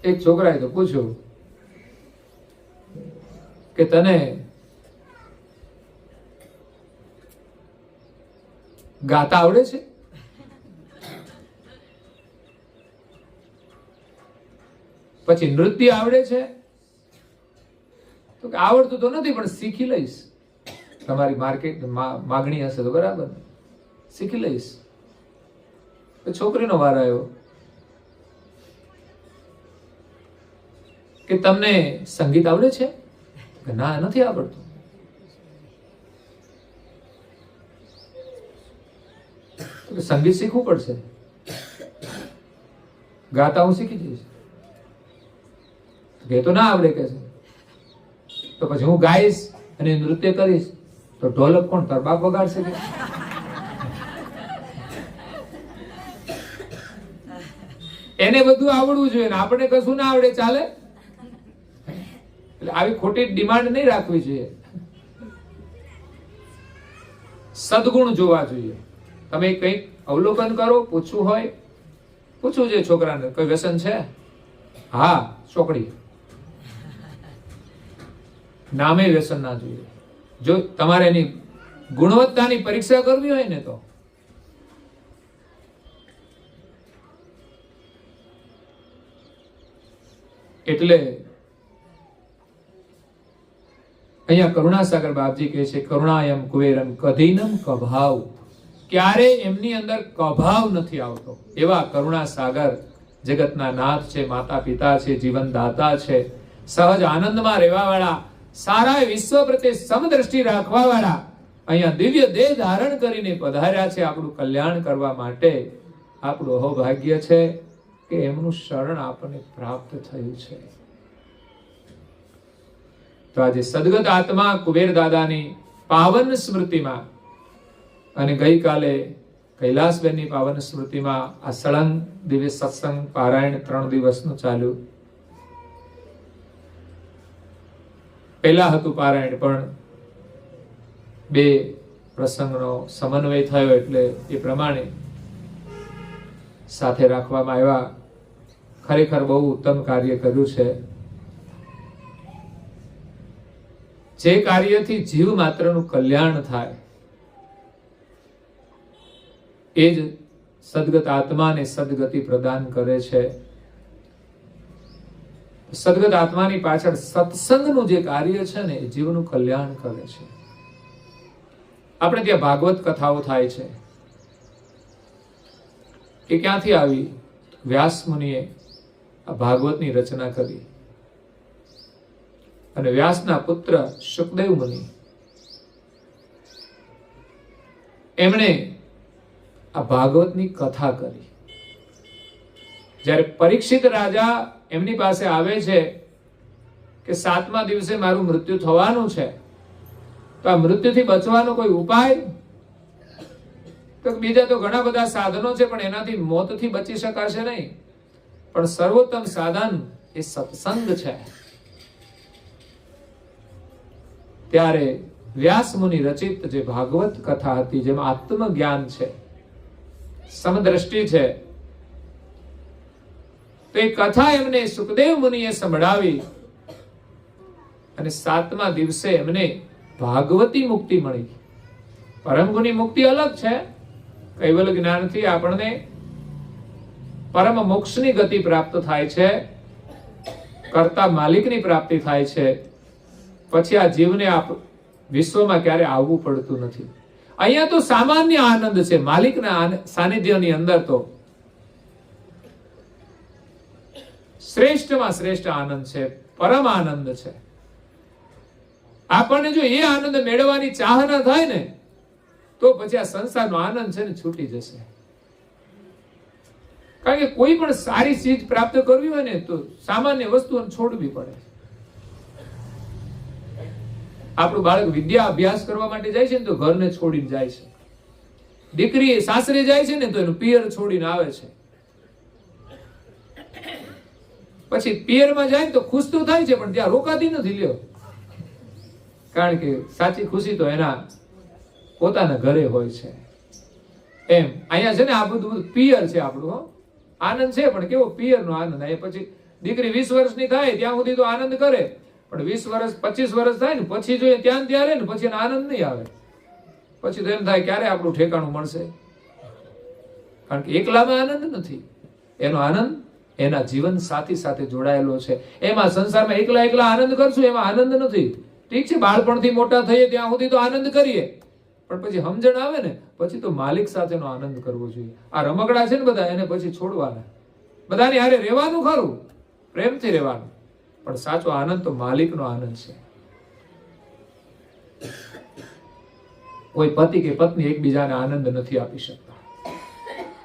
S1: એક છોકરાએ તો પૂછ્યું કે તને ગાતા આવડે છે? પછી નૃત્ય આવડે છે? તો આવડતું તો નથી પણ શીખી લઈશ. તમારી માર્કેટ માગણી હશે તો બરાબર, શીખી લઈશ. છોકરીનો વાર આવ્યો કે તમને સંગીત આવડે છે? ના, નથી આવડતું. સંગીત શીખવું પડશે. ગાતા હું શીખી જઈશ. એ તો ના આવડે કે છે. તો પછી હું ગાઈશ અને નૃત્ય કરીશ તો ઢોલક કોણ? તાર બાપ વગાડશે કે? એને બધું આવડવું જોઈએ ને આપણે કશું ના આવડે ચાલે? એટલે આવી ખોટી ડિમાન્ડ નહીં રાખવી જોઈએ. સદગુણ જોવા જોઈએ. તમે કંઈક અવલોકન કરો, પૂછવું હોય પૂછવું જોઈએ છોકરાને, કોઈ વ્યસન છે? હા, ચોકડી. નામે વ્યસન ના જોઈએ. જો તમારે એની ગુણવત્તાની પરીક્ષા કરવી હોય ને તો એટલે અહીંયા કરુણાસાગર બાપજી કહે છે કરુણાયમ કુવેરમ કધીનમ કભાવ. ક્યારે એમની અંદર કભાવ નથી આવતો. એવા કરુણાસાગર જગતના નાથ છે, માતા પિતા છે, જીવનદાતા છે, સહજ આનંદમાં રહેવા વાળા, સારા વિશ્વ પ્રત્યે સમદ્રષ્ટિ રાખવા વાળા અહીંયા દિવ્ય દેહ ધારણ કરીને પધાર્યા છે આપણું કલ્યાણ કરવા માટે. આપણું અહોભાગ્ય છે કે એમનું શરણ આપણને પ્રાપ્ત થયું છે. તો આજે સદગત આત્મા કુબેર દાદાની પાવન સ્મૃતિમાં અને ગઈકાલે કૈલાસબેનની પાવન સ્મૃતિમાં આ સળંગ દિવ્ય સત્સંગ પારાયણ 3 દિવસનું ચાલ્યું. પહેલા હતું પારાયણ, પણ 2 પ્રસંગનો સમન્વય થયો એટલે એ પ્રમાણે સાથે રાખવામાં આવ્યા. ખરેખર બહુ ઉત્તમ કાર્ય કર્યું છે. જે કાર્યથી જીવ માત્રનું કલ્યાણ થાય એ જ સદગત આત્માને સદગતિ પ્રદાન કરે છે. સદગત આત્માની પાછળ સત્સંગનું જે કાર્ય છે ને એ જીવનું કલ્યાણ કરે છે. આપણે ત્યાં ભાગવત કથાઓ થાય છે. એ ક્યાંથી આવી? વ્યાસ મુનિએ આ ભાગવતની રચના કરી અને વ્યાસના પુત્ર શુકદેવ મુનિ એમણે આ ભાગવતની કથા કરી. જ્યારે પરીક્ષિત રાજા એમની પાસે આવે છે કે 7મા દિવસે મારું મૃત્યુ થવાનું છે, તો આ મૃત્યુથી બચવાનો કોઈ ઉપાય? તો બીજા તો ઘણા બધા સાધનો છે, પણ એનાથી મોતથી બચી શકાશે નહીં. પણ સર્વોત્તમ સાધન એ સત્સંગ છે. ત્યારે વ્યાસ મુનિ રચિત જે ભાગવત કથા હતી, જેમાં આત્મજ્ઞાન છે, સમદ્રષ્ટિ છે, તો એ કથા એમને સુખદેવ મુનિએ સંભળાવી અને 7મા દિવસે એમને ભાગવતી મુક્તિ મળી. પરમ ગુની મુક્તિ અલગ છે. કૈવલ્ય જ્ઞાનથી આપણને પરમ મોક્ષની ગતિ પ્રાપ્ત થાય છે, કરતા માલિકની પ્રાપ્તિ થાય છે. પછી આ જીવને વિશ્વમાં ક્યારે આવવું પડતું નથી. અહીંયા તો સામાન્ય આનંદ છે. માલિકના સાનિધ્યની અંદર તો શ્રેષ્ઠમાં શ્રેષ્ઠ આનંદ છે, પરમ આનંદ છે. આપણને જો એ આનંદ મેળવવાની ચાહના થાય ને તો પછી આ સંસારનો આનંદ છે ને છૂટી જશે. કારણ કે કોઈ પણ સારી ચીજ પ્રાપ્ત કરવી હોય ને તો સામાન્ય વસ્તુઓને છોડવી પડે. આપણું બાળક વિદ્યા અભ્યાસ કરવા માટે જાય છે ને તો ઘરને છોડીને જાય છે. દીકરી સાસરે જાય છે ને તો એનું પિયર છોડીને આવે છે. પછી પિયરમાં જાય તો ખુશ તો થાય છે, પણ ત્યાં રોકાતી નથી. લ્યો, કારણ કે સાચી ખુશી તો એના પોતાના ઘરે હોય છે. એમ અહીંયા છે ને આ બધું પિયર છે આપણું. આનંદ છે, પણ કેવો પિયરનો આનંદ. અહીંયા પછી દીકરી 20 વર્ષની થાય ત્યાં સુધી તો આનંદ કરે, પણ 20 વર્ષ 25 વર્ષ થાય ને પછી જો ત્યાં રહે ને પછી એનો આનંદ નહીં આવે. પછી તો એમ થાય ક્યારે આપણું ઠેકાણું મળશે. કારણ કે એકલામાં આનંદ નથી. એનો આનંદ એના જીવન સાથી સાથે જોડાયેલો છે. એમાં સંસારમાં એકલા એકલા આનંદ કરશું એમાં આનંદ નથી. ઠીક છે, બાળપણથી મોટા થઈએ ત્યાં સુધી તો આનંદ કરીએ, પણ પછી સમજણ આવે ને પછી તો માલિક સાથેનો આનંદ કરવો જોઈએ. આ રમકડા છે ને બધા, એને પછી છોડવાના. બધાની હારે રહેવાનું ખરું, પ્રેમથી રહેવાનું, પણ સાચો આનંદ તો માલિકનો આનંદ છે. કોઈ પતિ કે પત્ની એકબીજાને આનંદ નથી આપી શકતા.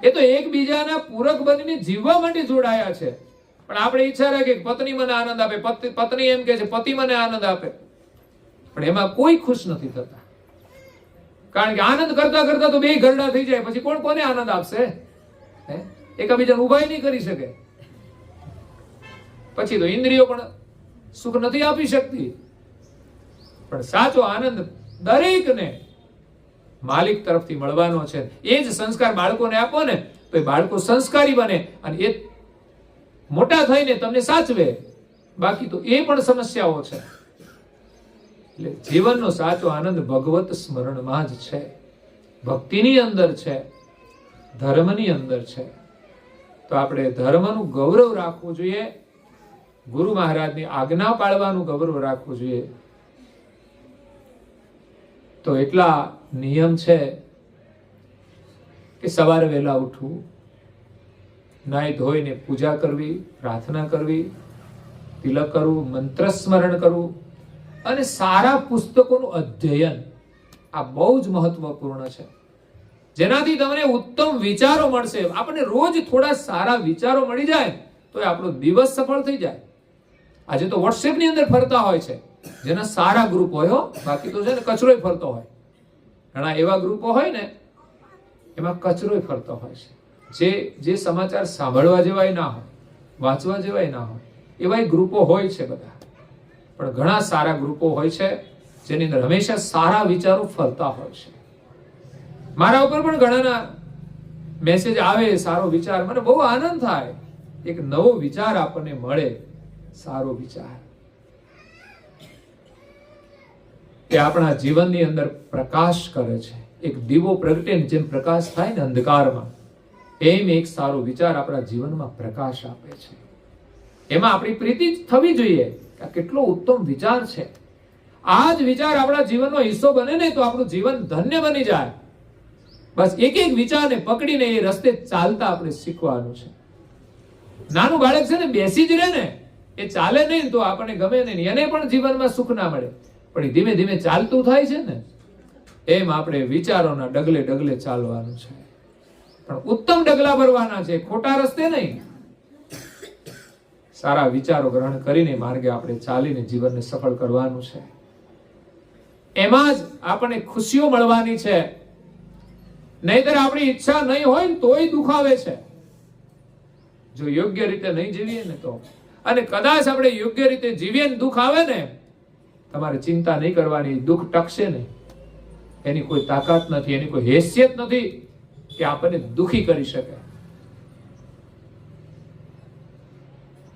S1: એ તો એકબીજાના પૂરક બનીને જીવવા માટે જોડાયા છે. પણ આપણે ઈચ્છા રાખીએ કે પત્ની મને આનંદ આપે, પત્ની એમ કે છે પતિ મને આનંદ આપે, પણ એમાં કોઈ ખુશ નથી થતા. કારણ કે આનંદ કરતા કરતા તો બે ઘરડા થઈ જાય, પછી કોણ કોને આનંદ આપશે? એકબીજાને ઉભાઈ નહીં કરી શકે. પછી તો ઇન્દ્રિયો પણ સુખ નથી આપી શકતી. પણ સાચો આનંદ દરેકને માલિક તરફથી મળવાનો છે. એ જ સંસ્કાર બાળકોને આપો ને તો એ બાળકો સંસ્કારી બને અને એ મોટા થઈને તમને સાચવે. બાકી તો એ પણ સમસ્યાઓ છે. એટલે જીવનનો સાચો આનંદ ભગવત સ્મરણમાં જ છે, ભક્તિની અંદર છે, ધર્મની અંદર છે. તો આપણે ધર્મનું ગૌરવ રાખવું જોઈએ, ગુરુ મહારાજની આજ્ઞા પાળવાનું ગૌરવ રાખવું જોઈએ. તો એટલા નિયમ છે કે સવારે વહેલા ઉઠવું, નાહી ધોઈને પૂજા કરવી, પ્રાર્થના કરવી, તિલક કરવું, મંત્ર સ્મરણ કરવું અને સારા પુસ્તકોનું અધ્યયન. આ બહુ જ મહત્વપૂર્ણ છે, જેનાથી તમને ઉત્તમ વિચારો મળશે. આપણને રોજ થોડા સારા વિચારો મળી જાય તો આપણો દિવસ સફળ થઈ જાય. આજે તો વોટ્સએપ ની અંદર ફરતા હોય છે જેના સારા ગ્રુપ હોય, બાકી તો છે ને કચરો ફરતો હોય. ઘણા એવા ગ્રુપો હોય ને એમાં કચરો ફરતો હોય છે. જે સમાચાર સાંભળવા જેવાય ના હોય, વાંચવા જેવાય ના હોય, એવા ગ્રુપો હોય છે બધા. પણ ઘણા સારા ગ્રુપો હોય છે જેની અંદર હંમેશા સારા વિચારો ફરતા હોય છે. મારા ઉપર પણ ઘણાના મેસેજ આવે, સારો વિચાર, મને બહુ આનંદ થાય. એક નવો વિચાર આપણને મળે, સારો વિચાર, એ આપણા જીવનની અંદર પ્રકાશ કરે છે. એક દીવો પ્રગટે જેમ પ્રકાશ થાય ને અંધકારમાં, એમ એક સારો વિચાર આપણા જીવનમાં પ્રકાશ આપે છે. એમાં આપણી પ્રીતિ થવી જોઈએ કે આ કેટલો ઉત્તમ વિચાર છે. આ જ વિચાર આપણા જીવનનો હિસ્સો બને ને તો આપણું જીવન ધન્ય બની જાય. બસ એક એક વિચારને પકડીને એ રસ્તે ચાલતા આપણે શીખવાનું છે. નાનું બાળક છે ને, બેસી જ રહે ને, એ ચાલે નહીં તો આપણને ગમે નહીં, એને પણ જીવનમાં સુખ ના મળે. પણ એ ધીમે ધીમે ચાલતું થાય છે ને, એમ આપણે વિચારોના ડગલે ડગલે ચાલવાનું છે. પણ ઉત્તમ ડગલા ભરવાના છે, ખોટા રસ્તે નહીં. સારા વિચારો ગ્રહણ કરીને માર્ગે આપણે ચાલીને જીવનને સફળ કરવાનું છે. એમાં જ આપણને ખુશીઓ મળવાની છે. નહીતર આપણી ઈચ્છા નહીં હોય ને તોય દુઃખ આવે છે. જો યોગ્ય રીતે નહીં જીવીએ ને તો, અને કદાચ આપણે યોગ્ય રીતે જીવીએ ને દુઃખ આવે ને, તમારે ચિંતા નહીં કરવાની, દુઃખ ટકશે નહીં. એની કોઈ તાકાત નથી, એની કોઈ હેસિયત નથી કે આપણને દુઃખી કરી શકે.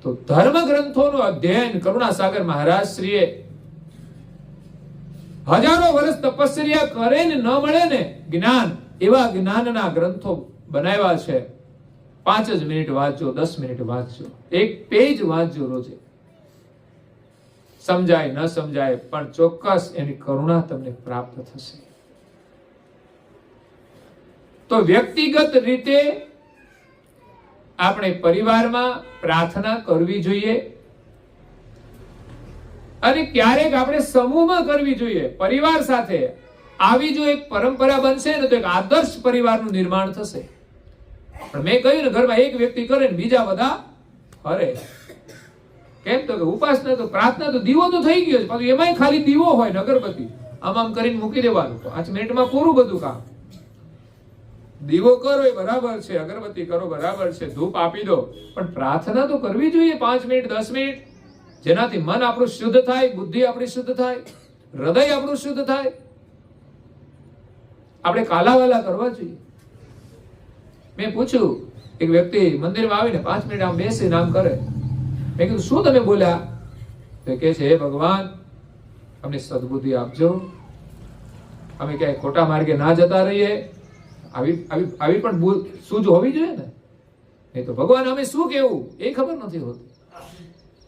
S1: તો ધર્મ ગ્રંથોનું અધ્યયન કરુણાસાગર મહારાજ શ્રીએ હજારો વર્ષ તપસ્યા કરે ને ન મળે ને જ્ઞાન, એવા જ્ઞાનના ગ્રંથો બનાવ્યા છે. 5 જ મિનિટ વાંચજો, 10 મિનિટ વાંચજો, એક પેજ વાંચજો રોજે. સમજાય ન સમજાય પણ ચોક્કસ એની કરુણા તમને પ્રાપ્ત થશે. તો વ્યક્તિગત રીતે આપણે પરિવારમાં પ્રાર્થના કરવી જોઈએ, અને ક્યારેક આપણે સમૂહમાં કરવી જોઈએ. પરિવાર સાથે આવી જો એક પરંપરા બનશે ને તો એક આદર્શ પરિવારનું નિર્માણ થશે. પણ મેં કહ્યું ને, ઘરમાં એક વ્યક્તિ કરે ને બીજા બધા કરે. કેમ તો કે ઉપાસના તો, પ્રાર્થના તો, દીવો તો થઈ ગયો છે, પણ એમાંય ખાલી દીવો હોય ને અગરબત્તી આમ આમ કરીને મૂકી દેવાનું, તો 5 મિનિટમાં પૂરું બધું કામ. દીવો કરો એ બરાબર છે, અગરબત્તી કરો બરાબર છે, ધૂપ આપી દો, પણ પ્રાર્થના તો કરવી જોઈએ 5 મિનિટ 10 મિનિટ, જેનાથી મન આપણું શુદ્ધ થાય, બુદ્ધિ આપણી શુદ્ધ થાય, હૃદય આપણું શુદ્ધ થાય. આપણે કાલાવાલા કરવા જોઈએ. મેં પૂછ્યું, એક વ્યક્તિ મંદિરમાં આવીને 5 મિનિટ આમ બેસીને આમ કરે. મેં કીધું શું તમે બોલ્યા? તો કહે છે, હે ભગવાન, અમને સદબુદ્ધિ આપજો, અમે ક્યાંય ખોટા માર્ગે ના જતા રહીએ. આવી પણ સૂઝ હોવી જોઈએ ને. નહીં તો ભગવાન અમે શું કેવું એ ખબર નથી હોતી.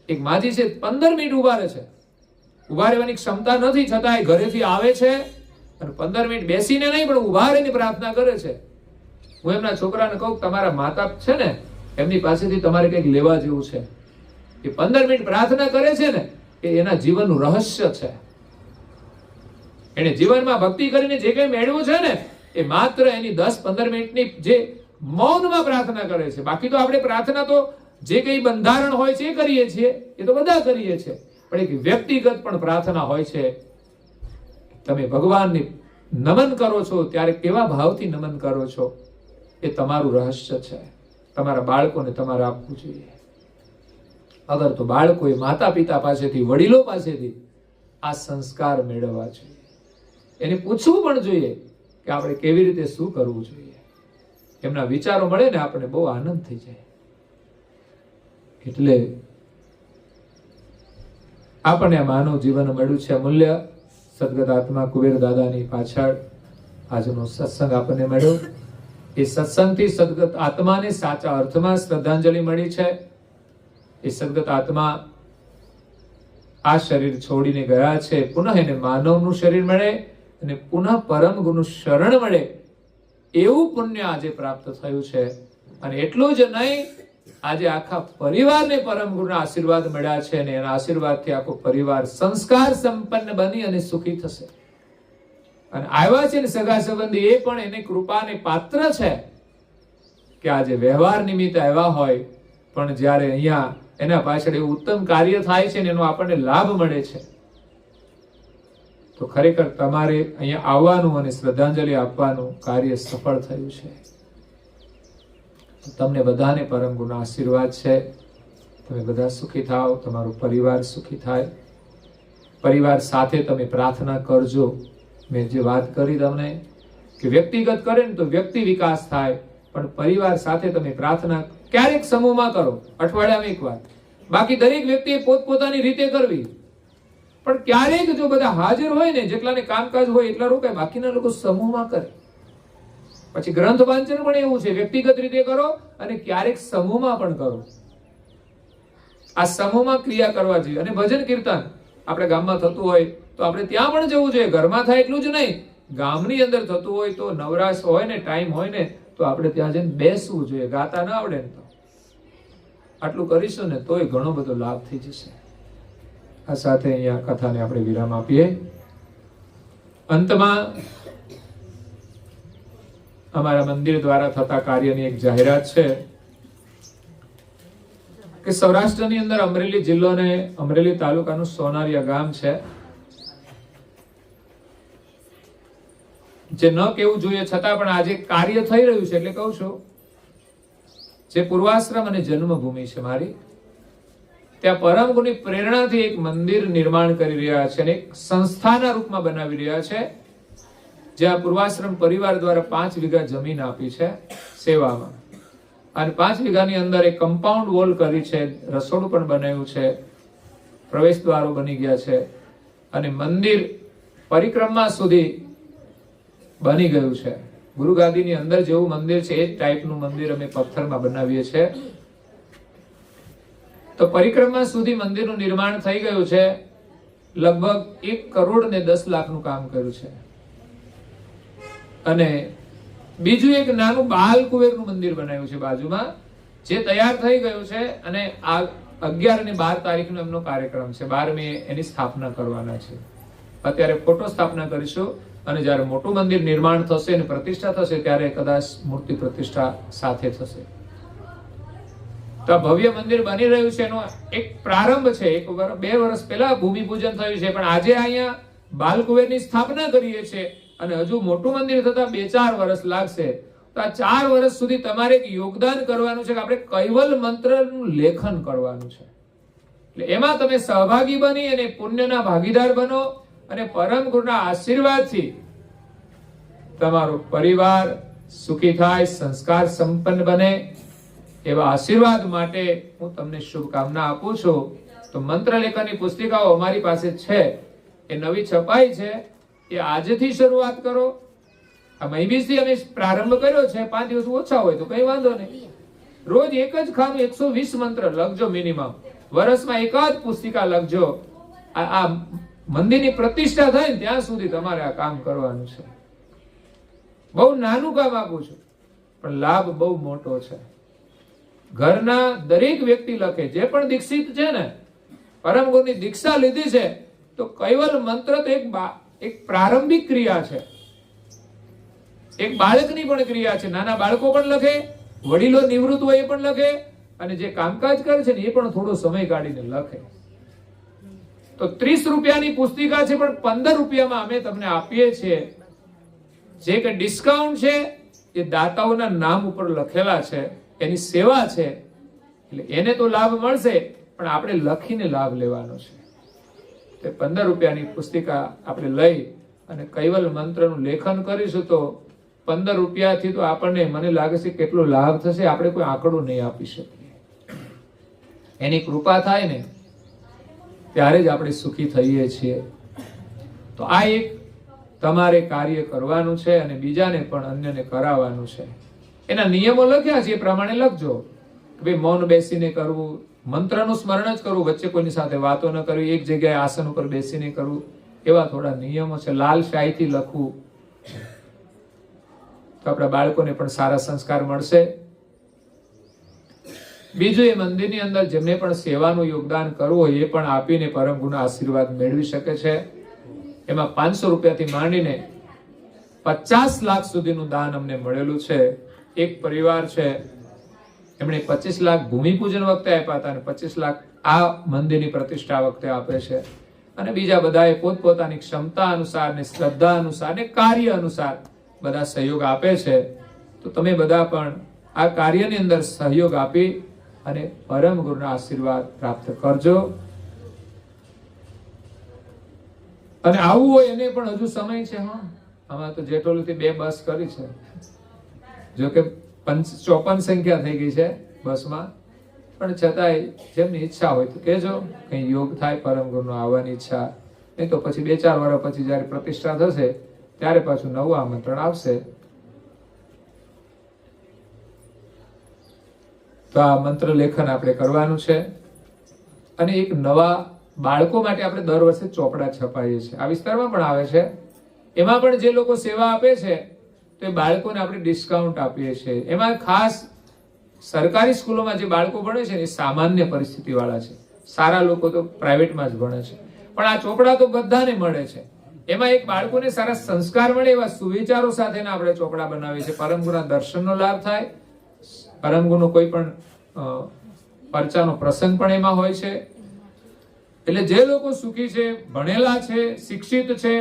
S1: એક માજી છે, 15 મિનિટ ઉભા રહે છે, ઉભા રહેવાની ક્ષમતા નથી, છતાંય ઘરેથી આવે છે અને 15 મિનિટ બેસીને નહીં પણ ઉભા રહીને પ્રાર્થના કરે છે. હું એમના છોકરાને કહું, તમારા માતા છે ને, એમની પાસેથી તમારે કંઈક લેવા જેવું છે. એ 15 મિનિટ પ્રાર્થના કરે છે ને, એ એના જીવનનું રહસ્ય છે. એને જીવનમાં ભક્તિ કરીને જે કંઈ મેળવ્યું છે ને, એ માત્ર એની 10-15 મિનિટની જે મૌનમાં પ્રાર્થના કરે છે. બાકી તો આપણે પ્રાર્થના તો જે કંઈ બંધારણ હોય છે એ કરીએ છીએ, એ તો બધા કરીએ છીએ, પણ એક વ્યક્તિગત પણ પ્રાર્થના હોય છે. તમે ભગવાનને નમન કરો છો ત્યારે કેવા ભાવથી નમન કરો છો, એ તમારું રહસ્ય છે. તમારા બાળકોને તમારે આપવું જોઈએ. અગર તો બાળકોએ માતા પિતા પાસેથી, વડીલો પાસેથી આ સંસ્કાર મેળવવા જોઈએ. એને પૂછવું પણ જોઈએ કે આપણે કેવી રીતે શું કરવું જોઈએ. એમના વિચારો મળે ને આપણે બહુ આનંદ થઈ જાય. એટલે આપણને માનવ જીવન મળ્યું છે અમૂલ્ય. સદગત આત્મા કુબેર દાદાની પાછળ આજનો સત્સંગ આપણને મળ્યો. એ સત્સંગથી સદગત આત્માને સાચા અર્થમાં શ્રદ્ધાંજલિ મળી છે. એ સદગત આત્મા આ શરીર છોડીને ગયા છે, પુનઃ એને માનવનું શરીર મળે અને પુનઃ પરમ ગુરુનું શરણ મળે, એવું પુણ્ય આજે પ્રાપ્ત થયું છે. અને એટલું જ નહીં, આજે આખા પરિવારને પરમ ગુરુના આશીર્વાદ મળ્યા છે, અને એના આશીર્વાદથી આખો પરિવાર સંસ્કાર સંપન્ન બની અને સુખી થશે. અને આવ્યા છે ને સગા સંબંધી, એ પણ એની કૃપાને પાત્ર છે કે આજે વ્યવહાર નિમિત્તે આવ્યા હોય, પણ જ્યારે અહીંયા એના પાછળ એવું ઉત્તમ કાર્ય થાય છે ને એનો આપણને લાભ મળે છે, તો ખરેખર તમારે અહીંયા આવવાનું અને શ્રદ્ધાંજલિ આપવાનું કાર્ય સફળ થયું છે. તમને બધાને પરમ ગુરુના આશીર્વાદ છે. તમે બધા સુખી થાઓ, તમારો પરિવાર સુખી થાય. પરિવાર સાથે તમે પ્રાર્થના કરજો. મેં જે વાત કરી તમને કે વ્યક્તિગત કરે ને તો વ્યક્તિ વિકાસ થાય, પણ પરિવાર સાથે તમે પ્રાર્થના ક્યારેક સમૂહમાં કરો, અઠવાડિયામાં એક વાર. બાકી દરેક વ્યક્તિએ પોતપોતાની રીતે કરવી. પણ ક્યારેક જો બધા હાજર હોય ને, જેટલાને કામકાજ હોય એટલા રોકાય, બાકીના લોકો સમૂહમાં કરે. પછી ગ્રંથ વાંચન પણ એવું છે, વ્યક્તિગત રીતે કરો અને ક્યારેક સમૂહમાં પણ કરો. આ સમૂહમાં ક્રિયા કરવા જોઈએ. અને ભજન કીર્તન આપણે ગામમાં થતું હોય તો આપણે ત્યાં પણ જવું જોઈએ. ઘરમાં થાય એટલું જ નહીં, ગામની અંદર થતું હોય તો નવરાશ હોય ને, ટાઈમ હોય ને, તો આપણે ત્યાં જઈને બેસવું જોઈએ. ગાતા ના આવડે ને તો આટલું કરીશું ને તોય ઘણો બધો લાભ થઈ જશે. આ સાથે અહીંયા કથાને આપણે વિરામ આપીએ. અંતમાં અમારા મંદિર દ્વારા થતા કાર્યની એક જાહેરાત છે કે સૌરાષ્ટ્રની અંદર અમરેલી જિલ્લો ને અમરેલી તાલુકાનું સોનારિયા ગામ છે, જે ન કેવું જોઈએ છતાં પણ આજે કાર્ય થઈ રહ્યું છે એટલે કહું છું. જે પૂર્વાશ્રમ અને જન્મભૂમિ છે મારી, ત્યાં પરમ ગુરુની પ્રેરણાથી એક મંદિર નિર્માણ કરી રહ્યા છે અને એક સંસ્થાના રૂપમાં બનાવી રહ્યા છે. જ્યાં પૂર્વાશ્રમ પરિવાર દ્વારા 5 વીઘા જમીન આપી છે સેવામાં, અને 5 વીઘાની અંદર એક કમ્પાઉન્ડ વોલ કરી છે, રસોડું પણ બનાવ્યું છે, પ્રવેશ દ્વારો બની ગયા છે, અને મંદિર પરિક્રમા સુધી બની ગયું છે. ગુરુગાદીની અંદર જેવું મંદિર છે એ જ ટાઈપનું મંદિર અમે પથ્થરમાં બનાવીએ છીએ. તો પરિક્રમા સુધી મંદિરનું નિર્માણ થઈ ગયું છે. લગભગ 1 કરોડ ને 10 લાખનું કામ કર્યું છે. અને બીજું એક નાનું બાલ કુવેરનું મંદિર બનાવ્યું છે બાજુમાં, જે તૈયાર થઈ ગયું છે. અને આ 11 અને 12 તારીખનો એમનો કાર્યક્રમ છે. 12મી એની સ્થાપના કરવાના છે. અત્યારે ફોટો સ્થાપના કરીશું, અને જ્યારે મોટું મંદિર નિર્માણ થશે અને પ્રતિષ્ઠા થશે ત્યારે કદાચ મૂર્તિ પ્રતિષ્ઠા સાથે થશે. તો આ ભવ્ય મંદિર બની રહ્યું છે, એનો એક પ્રારંભ છે. 2 વર્ષ પહેલા ભૂમિપૂજન થયું છે, પણ આજે અહીંયા બાલકુવેરની સ્થાપના કરીએ છીએ અને હજુ મોટું મંદિર થતા 2-4 વર્ષ લાગશે. તો આ 4 વર્ષ સુધી તમારે એક યોગદાન કરવાનું છે કે આપણે કૈવલ મંત્રનું લેખન કરવાનું છે. એટલે એમાં તમે સહભાગી બની અને પુણ્યના ભાગીદાર બનો, અને પરમ ગુરુના આશીર્વાદથી તમારો પરિવાર સુખી થાય, સંસ્કાર સંપન્ન બને, એવા આશીર્વાદ માટે હું તમને શુભકામના આપું છું. તો મંત્ર લેખનની પુસ્તિકાઓ અમારી પાસે છે, એ નવી છપાઈ છે. એ આજથી શરૂઆત કરો. આ મહીબીજથી અમે પ્રારંભ કર્યો છે. 5 દિવસ ઓછા હોય તો કઈ વાંધો નહીં. રોજ એક જ ખાનું 120 મંત્ર લખજો મિનિમમ. વર્ષમાં એકાદ પુસ્તિકા લખજો. આ મંદિરની પ્રતિષ્ઠા થાય ને ત્યાં સુધી તમારે આ કામ કરવાનું છે. બહુ નાનું કામ આપું છું, પણ લાભ બહુ મોટો છે. ઘરના દરેક વ્યક્તિ લખે, જે પણ દીક્ષિત છે ને, પરમ ગુરુની દીક્ષા લીધી છે, તો કૈવલ મંત્ર તો એક પ્રારંભિક ક્રિયા છે, એક બાળકની પણ ક્રિયા છે. નાના બાળકો પણ લખે, વડીલો નિવૃત્ત હોય એ પણ લખે, અને જે કામકાજ કરે છે ને એ પણ થોડો સમય કાઢીને લખે. તો 30 રૂપિયાની પુસ્તિકા છે, પણ 15 રૂપિયામાં અમે તમને આપીએ છીએ. જે કે ડિસ્કાઉન્ટ છે એ દાતાઓના નામ ઉપર લખેલા છે, એની સેવા છે, એટલે એને તો લાભ મળશે, પણ આપણે લખીને લાભ લેવાનો છે. તે 15 રૂપિયાની પુસ્તિકા આપણે લઈ અને કૈવલ મંત્રનું લેખન કરીશું તો 15 રૂપિયાથી તો આપણને, મને લાગે છે, કેટલો લાભ થશે આપણે કોઈ આંકડો નહીં આપી શકીએ. એની કૃપા થાય ને ત્યારે જ આપણે સુખી થઈએ છીએ. તો આ એક તમારે કાર્ય કરવાનું છે, અને બીજાને પણ અન્યને કરાવવાનું છે. એના નિયમો લખ્યા છે, એ પ્રમાણે લખજો. ભાઈ મૌન બેસીને કરવું, મંત્રનું સ્મરણ જ કરવું, વચ્ચે કોઈની સાથે વાતો ન કરવી, એક જગ્યાએ આસન ઉપર બેસીને કરવું, એવા થોડા નિયમો છે. લાલ શાહીથી લખવું, તો આપણા બાળકોને પણ સારા સંસ્કાર મળશે. બીજું, એ મંદિરની અંદર જેમને પણ સેવાનું યોગદાન કરવું હોય એ પણ આપીને પરમ ગુરુના આશીર્વાદ મેળવી શકે છે. એમાં 500 રૂપિયાથી માંડીને 50 લાખ સુધીનું દાન અમને મળેલું છે. એક પરિવાર છે, એમણે 25 લાખ ભૂમિપૂજન વખતે આપ્યા હતા, અને 25 લાખ આ મંદિરની પ્રતિષ્ઠા વખતે આપે છે. અને બીજા બધાએ પોતપોતાની ક્ષમતા અનુસાર ને શ્રદ્ધા અનુસાર ને કાર્ય અનુસાર બધા સહયોગ આપે છે. તો તમે બધા પણ આ કાર્યની અંદર સહયોગ આપી અને પરમ ગુરુના આશીર્વાદ પ્રાપ્ત કરજો. અને આવું હોય એને પણ હજુ સમય છે. હા, આમાં તો જેટોલથી 2 બસ કરી છે, જો કે 54 સંખ્યા થઈ ગઈ છે બસમાં, પણ છતાંય જેમની ઈચ્છા હોય તો કહેજો. કઈ યોગ થાય પરમ ગુરુનો આવવાની ઈચ્છા, નહીં તો પછી 2-4 વર્ષ પછી જયારે પ્રતિષ્ઠા થશે ત્યારે પાછું નવું આમંત્રણ આવશે. તો આ મંત્ર લેખન આપણે કરવાનું છે. અને એક નવા બાળકો માટે આપણે દર વર્ષે ચોપડા છપાવીએ છીએ, આ વિસ્તારમાં પણ આવે છે. એમાં પણ જે લોકો સેવા આપે છે તો એ બાળકોને આપણે ડિસ્કાઉન્ટ આપીએ છીએ. એમાં ખાસ સરકારી સ્કૂલોમાં જે બાળકો ભણે છે એ સામાન્ય પરિસ્થિતિ વાળા છે, સારા લોકો તો પ્રાઇવેટમાં જ ભણે છે. પણ આ ચોપડા તો બધાને મળે છે. એમાં એક બાળકોને સારા સંસ્કાર મળે એવા સુવિચારો સાથેના આપણે ચોપડા બનાવીએ છીએ. પરમગુરુના દર્શનનો લાભ થાય, પરમગુરુનો કોઈ પણ પરચાનો પ્રસંગ પણ એમાં હોય છે. એટલે જે લોકો સુખી છે, ભણેલા છે, શિક્ષિત છે,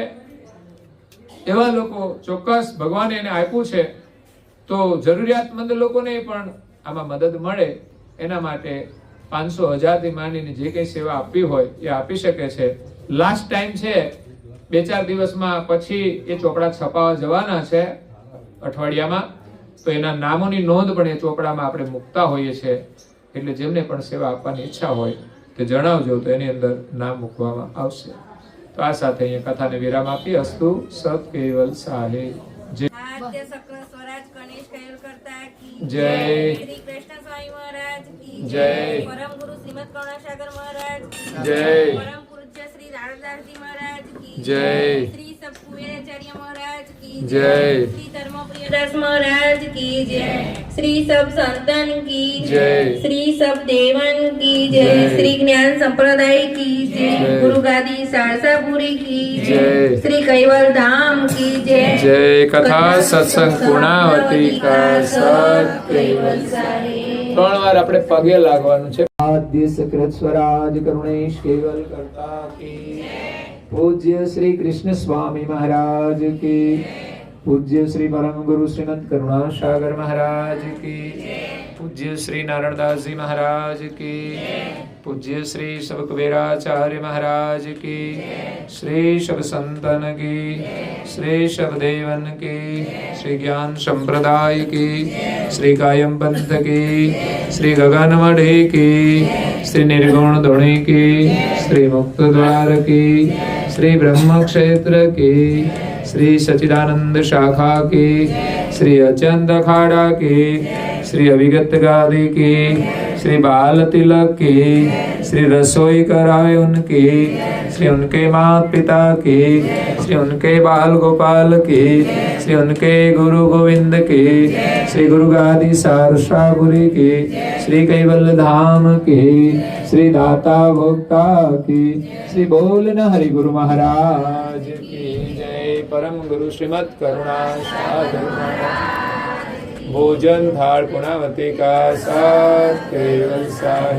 S1: એવા લોકો ચોક્કસ ભગવાને એને આપ્યું છે તો જરૂરિયાતમંદ લોકોને પણ આમાં મદદ મળે એના માટે 500,000 થી માંડીને જે કઈ સેવા આપવી હોય એ આપી શકે છે. લાસ્ટ ટાઈમ છે, 2-4 દિવસમાં પછી એ ચોપડા છપાવા જવાના છે અઠવાડિયામાં. તો એના નામોની નોંધ પણ એ ચોપડામાં આપણે મૂકતા હોઈએ છીએ. એટલે જેમને પણ સેવા આપવાની ઈચ્છા હોય તે જણાવજો, તો એની અંદર નામ મૂકવામાં આવશે. તો આ સાથે અહીંયા કથાને વિરામ આપી. અસ્તુ સત કેવલ સાહે જય.
S2: આદ્ય સક્ર સ્વરાજ ગણેશ કૈલ કરતા કી
S1: જય.
S2: શ્રી કૃષ્ણ સ્વામી મહારાજ કી
S1: જય.
S2: પરમ ગુરુ શ્રીમદ કરુણાસાગર મહારાજ કી
S1: જય.
S2: પરમ પૂજ્ય શ્રી નારદાસજી મહારાજ કી
S1: જય.
S2: શ્રી સબકુબેરાચાર્ય મહારાજ કી
S1: જય.
S2: શ્રી ધર્મપ્રિયદાસ મહારાજ કી જય શ્રી સબ સંતન કી
S1: જય.
S2: શ્રી સબ દેવન કી જય
S1: જય.
S2: શ્રી જ્ઞાન સંપ્રદાય કી જય
S1: જય.
S2: ગુરુ ગાદી સારસાપુરી કી જય
S1: જય.
S2: શ્રી કૈવલ ધામ કી જય
S1: જય. કથા સત્સંગ પૂર્ણાવતી કા સત કેવલ. 3 વાર આપણે પગે લાગવાનું છે. આદ્ય સકૃત સ્વરાજ કરુણેશ કેવલ કરતા કી પૂજ્ય શ્રી કૃષ્ણ સ્વામી મહારાજ કી પૂજ્ય શ્રી પરમ ગુરુ શ્રીમદ કરુણાસાગર મહારાજ કી પૂજ્ય શ્રી નારાયણદાસજી મહારાજ કી પૂજ્ય શ્રી સબકુબેરાચાર્ય મહારાજ કી શ્રી શબ સંતન કી શ્રી શબ દેવન કી શ્રી જ્ઞાન સંપ્રદાય કી શ્રી કાયમ પંથ કી શ્રી ગગન મઢી કી શ્રી નિર્ગુણ ધોણી કી શ્રી મુક્ત દ્વાર કી શ્રી બ્રહ્મ ક્ષેત્ર કી श्री सच्चिदानंद शाखा की श्री अचंद अखाड़ा की श्री अभिगत गादी की श्री बाल तिलक की श्री रसोई कराए उनकी श्री उनके माता पिता की श्री उनके बाल गोपाल की श्री उनके गुरु गोविंद की श्री गुरु गादी सारसापुरी की श्री कैवल्य धाम की श्री दाता भोक्ता की श्री बोलन हरि गुरु महाराज की जय। परम गुरु श्रीमद करुणासागर महाराज भोजन थाल पुणावती का साथ केवल साहिब।